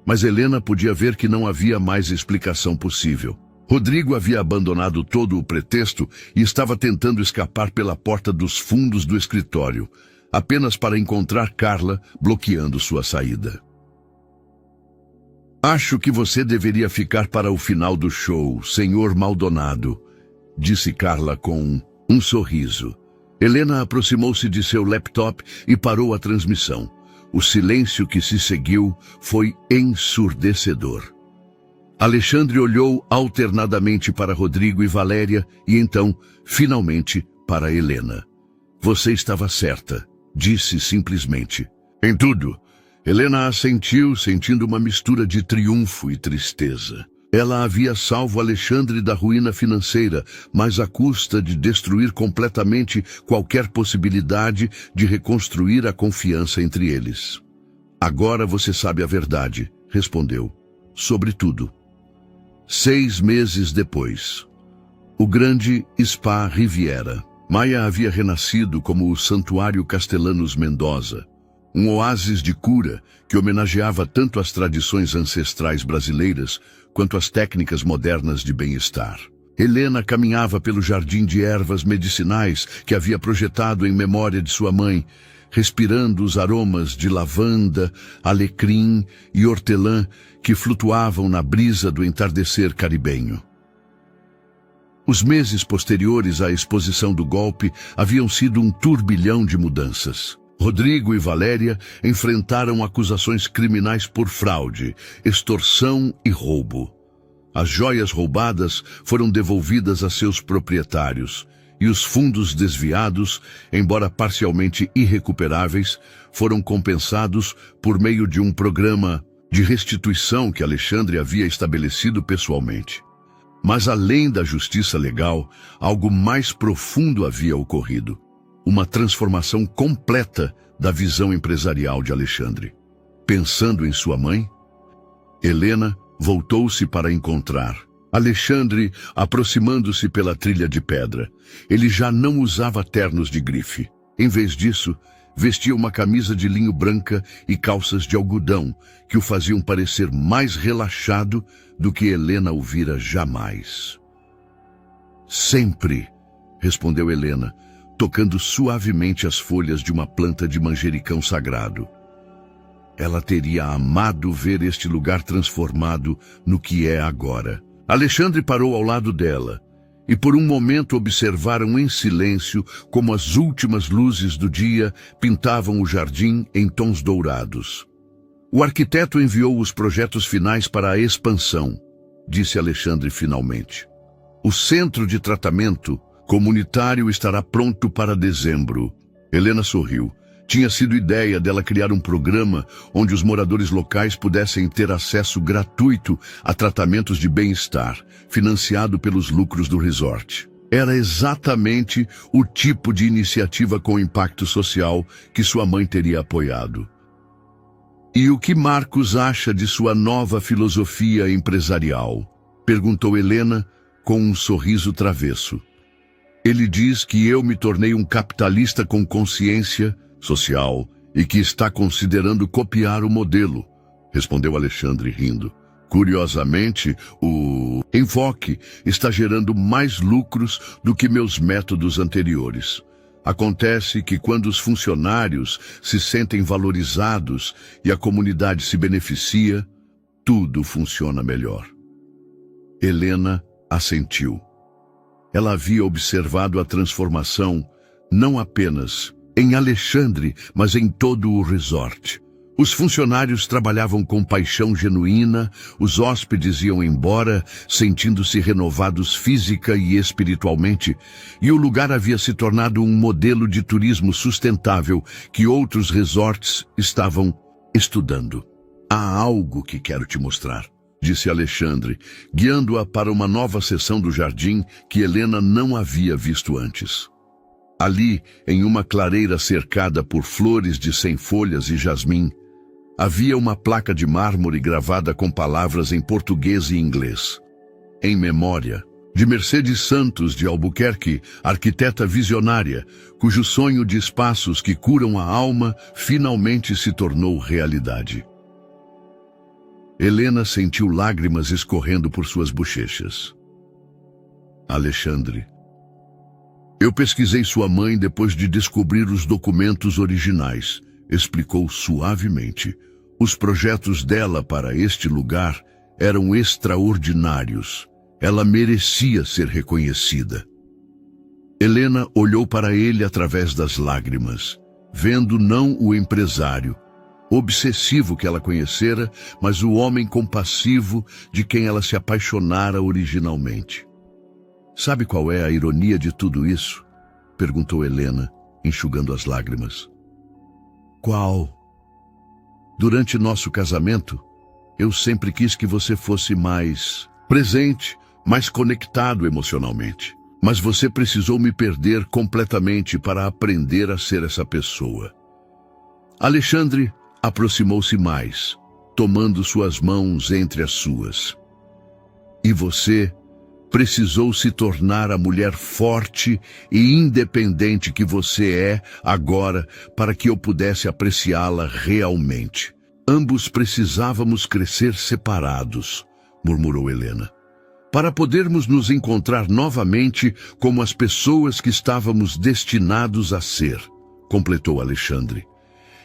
S1: Mas Helena podia ver que não havia mais explicação possível. Rodrigo havia abandonado todo o pretexto e estava tentando escapar pela porta dos fundos do escritório, apenas para encontrar Carla bloqueando sua saída. "Acho que você deveria ficar para o final do show, senhor Maldonado", disse Carla com um sorriso. Helena aproximou-se de seu laptop e parou a transmissão. O silêncio que se seguiu foi ensurdecedor. Alexandre olhou alternadamente para Rodrigo e Valéria e então, finalmente, para Helena. "Você estava certa", disse simplesmente. "Em tudo." Helena assentiu, sentindo uma mistura de triunfo e tristeza. Ela havia salvo Alexandre da ruína financeira, mas à custa de destruir completamente qualquer possibilidade de reconstruir a confiança entre eles. "Agora você sabe a verdade", respondeu. "Sobre tudo." 6 meses depois. O grande Spa Riviera. Maia havia renascido como o Santuário Castellanos Mendoza, um oásis de cura que homenageava tanto as tradições ancestrais brasileiras quanto as técnicas modernas de bem-estar. Helena caminhava pelo jardim de ervas medicinais que havia projetado em memória de sua mãe, respirando os aromas de lavanda, alecrim e hortelã que flutuavam na brisa do entardecer caribenho. Os meses posteriores à exposição do golpe haviam sido um turbilhão de mudanças. Rodrigo e Valéria enfrentaram acusações criminais por fraude, extorsão e roubo. As joias roubadas foram devolvidas a seus proprietários, e os fundos desviados, embora parcialmente irrecuperáveis, foram compensados por meio de um programa de restituição que Alexandre havia estabelecido pessoalmente. Mas além da justiça legal, algo mais profundo havia ocorrido. Uma transformação completa da visão empresarial de Alexandre. Pensando em sua mãe, Helena voltou-se para encontrar Alexandre, aproximando-se pela trilha de pedra. Ele já não usava ternos de grife. Em vez disso, vestia uma camisa de linho branca e calças de algodão, que o faziam parecer mais relaxado do que Helena o vira jamais. Sempre, respondeu Helena, tocando suavemente as folhas de uma planta de manjericão sagrado. Ela teria amado ver este lugar transformado no que é agora. Alexandre parou ao lado dela, e por um momento observaram em silêncio como as últimas luzes do dia pintavam o jardim em tons dourados. O arquiteto enviou os projetos finais para a expansão, disse Alexandre finalmente. O centro de tratamento comunitário estará pronto para dezembro. Helena sorriu. Tinha sido ideia dela criar um programa onde os moradores locais pudessem ter acesso gratuito a tratamentos de bem-estar, financiado pelos lucros do resort. Era exatamente o tipo de iniciativa com impacto social que sua mãe teria apoiado. E o que Marcos acha de sua nova filosofia empresarial? Perguntou Helena com um sorriso travesso. Ele diz que eu me tornei um capitalista com consciência social e que está considerando copiar o modelo, respondeu Alexandre rindo. Curiosamente, o enfoque está gerando mais lucros do que meus métodos anteriores. Acontece que quando os funcionários se sentem valorizados e a comunidade se beneficia, tudo funciona melhor. Helena assentiu. Ela havia observado a transformação não apenas em Alexandre, mas em todo o resort. Os funcionários trabalhavam com paixão genuína, os hóspedes iam embora, sentindo-se renovados física e espiritualmente, e o lugar havia se tornado um modelo de turismo sustentável que outros resorts estavam estudando. Há algo que quero te mostrar, disse Alexandre, guiando-a para uma nova seção do jardim que Helena não havia visto antes. Ali, em uma clareira cercada por flores de 100 folhas e jasmim, havia uma placa de mármore gravada com palavras em português e inglês. Em memória de Mercedes Santos de Albuquerque, arquiteta visionária, cujo sonho de espaços que curam a alma finalmente se tornou realidade. Helena sentiu lágrimas escorrendo por suas bochechas. Alexandre. Eu pesquisei sua mãe depois de descobrir os documentos originais, explicou suavemente. Os projetos dela para este lugar eram extraordinários. Ela merecia ser reconhecida. Helena olhou para ele através das lágrimas, vendo não o empresário, obsessivo que ela conhecera, mas o homem compassivo de quem ela se apaixonara originalmente. Sabe qual é a ironia de tudo isso? Perguntou Helena, enxugando as lágrimas. Qual? Durante nosso casamento, eu sempre quis que você fosse mais presente, mais conectado emocionalmente. Mas você precisou me perder completamente para aprender a ser essa pessoa. Alexandre aproximou-se mais, tomando suas mãos entre as suas. E você precisou se tornar a mulher forte e independente que você é agora para que eu pudesse apreciá-la realmente. Ambos precisávamos crescer separados, murmurou Helena, para podermos nos encontrar novamente como as pessoas que estávamos destinados a ser, completou Alexandre.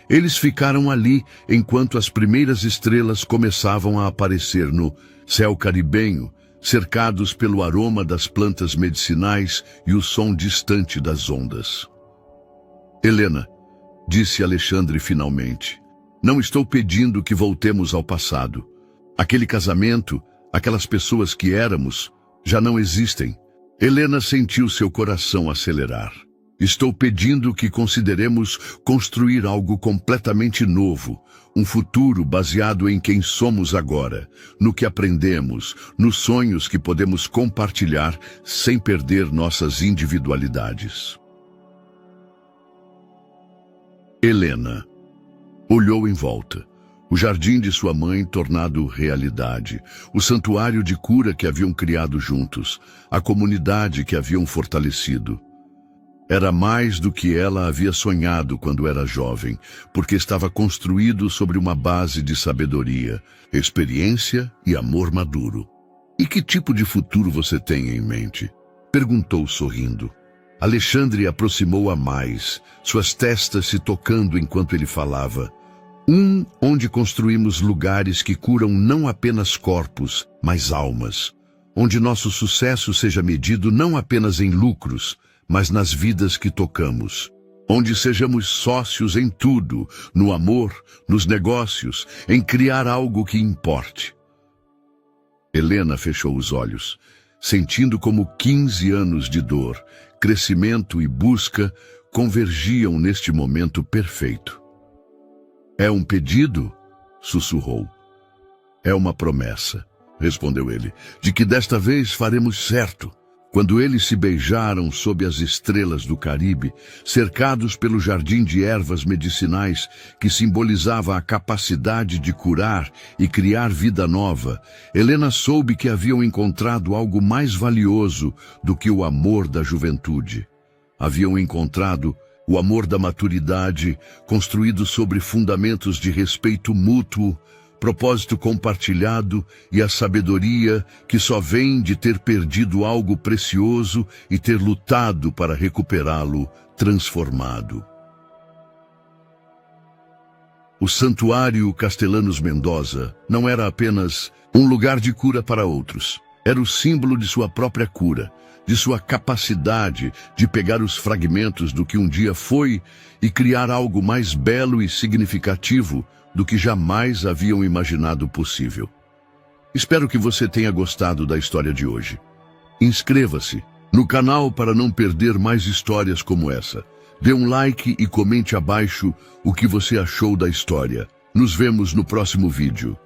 S1: Eles ficaram ali enquanto as primeiras estrelas começavam a aparecer no céu caribenho, cercados pelo aroma das plantas medicinais e o som distante das ondas. Helena, disse Alexandre finalmente, não estou pedindo que voltemos ao passado. Aquele casamento, aquelas pessoas que éramos, já não existem. Helena sentiu seu coração acelerar. Estou pedindo que consideremos construir algo completamente novo, um futuro baseado em quem somos agora, no que aprendemos, nos sonhos que podemos compartilhar sem perder nossas individualidades. Helena olhou em volta. O jardim de sua mãe tornado realidade, o santuário de cura que haviam criado juntos, a comunidade que haviam fortalecido. Era mais do que ela havia sonhado quando era jovem, porque estava construído sobre uma base de sabedoria, experiência e amor maduro. E que tipo de futuro você tem em mente? Perguntou sorrindo. Alexandre aproximou-a mais, suas testas se tocando enquanto ele falava. Onde construímos lugares que curam não apenas corpos, mas almas. Onde nosso sucesso seja medido não apenas em lucros, mas nas vidas que tocamos. Onde sejamos sócios em tudo, no amor, nos negócios, em criar algo que importe. Helena fechou os olhos, sentindo como 15 anos de dor, crescimento e busca convergiam neste momento perfeito. É um pedido? Sussurrou. É uma promessa, respondeu ele, de que desta vez faremos certo. Quando eles se beijaram sob as estrelas do Caribe, cercados pelo jardim de ervas medicinais que simbolizava a capacidade de curar e criar vida nova, Helena soube que haviam encontrado algo mais valioso do que o amor da juventude. Haviam encontrado o amor da maturidade, construído sobre fundamentos de respeito mútuo, propósito compartilhado e a sabedoria que só vem de ter perdido algo precioso e ter lutado para recuperá-lo transformado. O Santuário Castellanos Mendoza não era apenas um lugar de cura para outros. Era o símbolo de sua própria cura, de sua capacidade de pegar os fragmentos do que um dia foi e criar algo mais belo e significativo do que jamais haviam imaginado possível. Espero que você tenha gostado da história de hoje. Inscreva-se no canal para não perder mais histórias como essa. Dê um like e comente abaixo o que você achou da história. Nos vemos no próximo vídeo.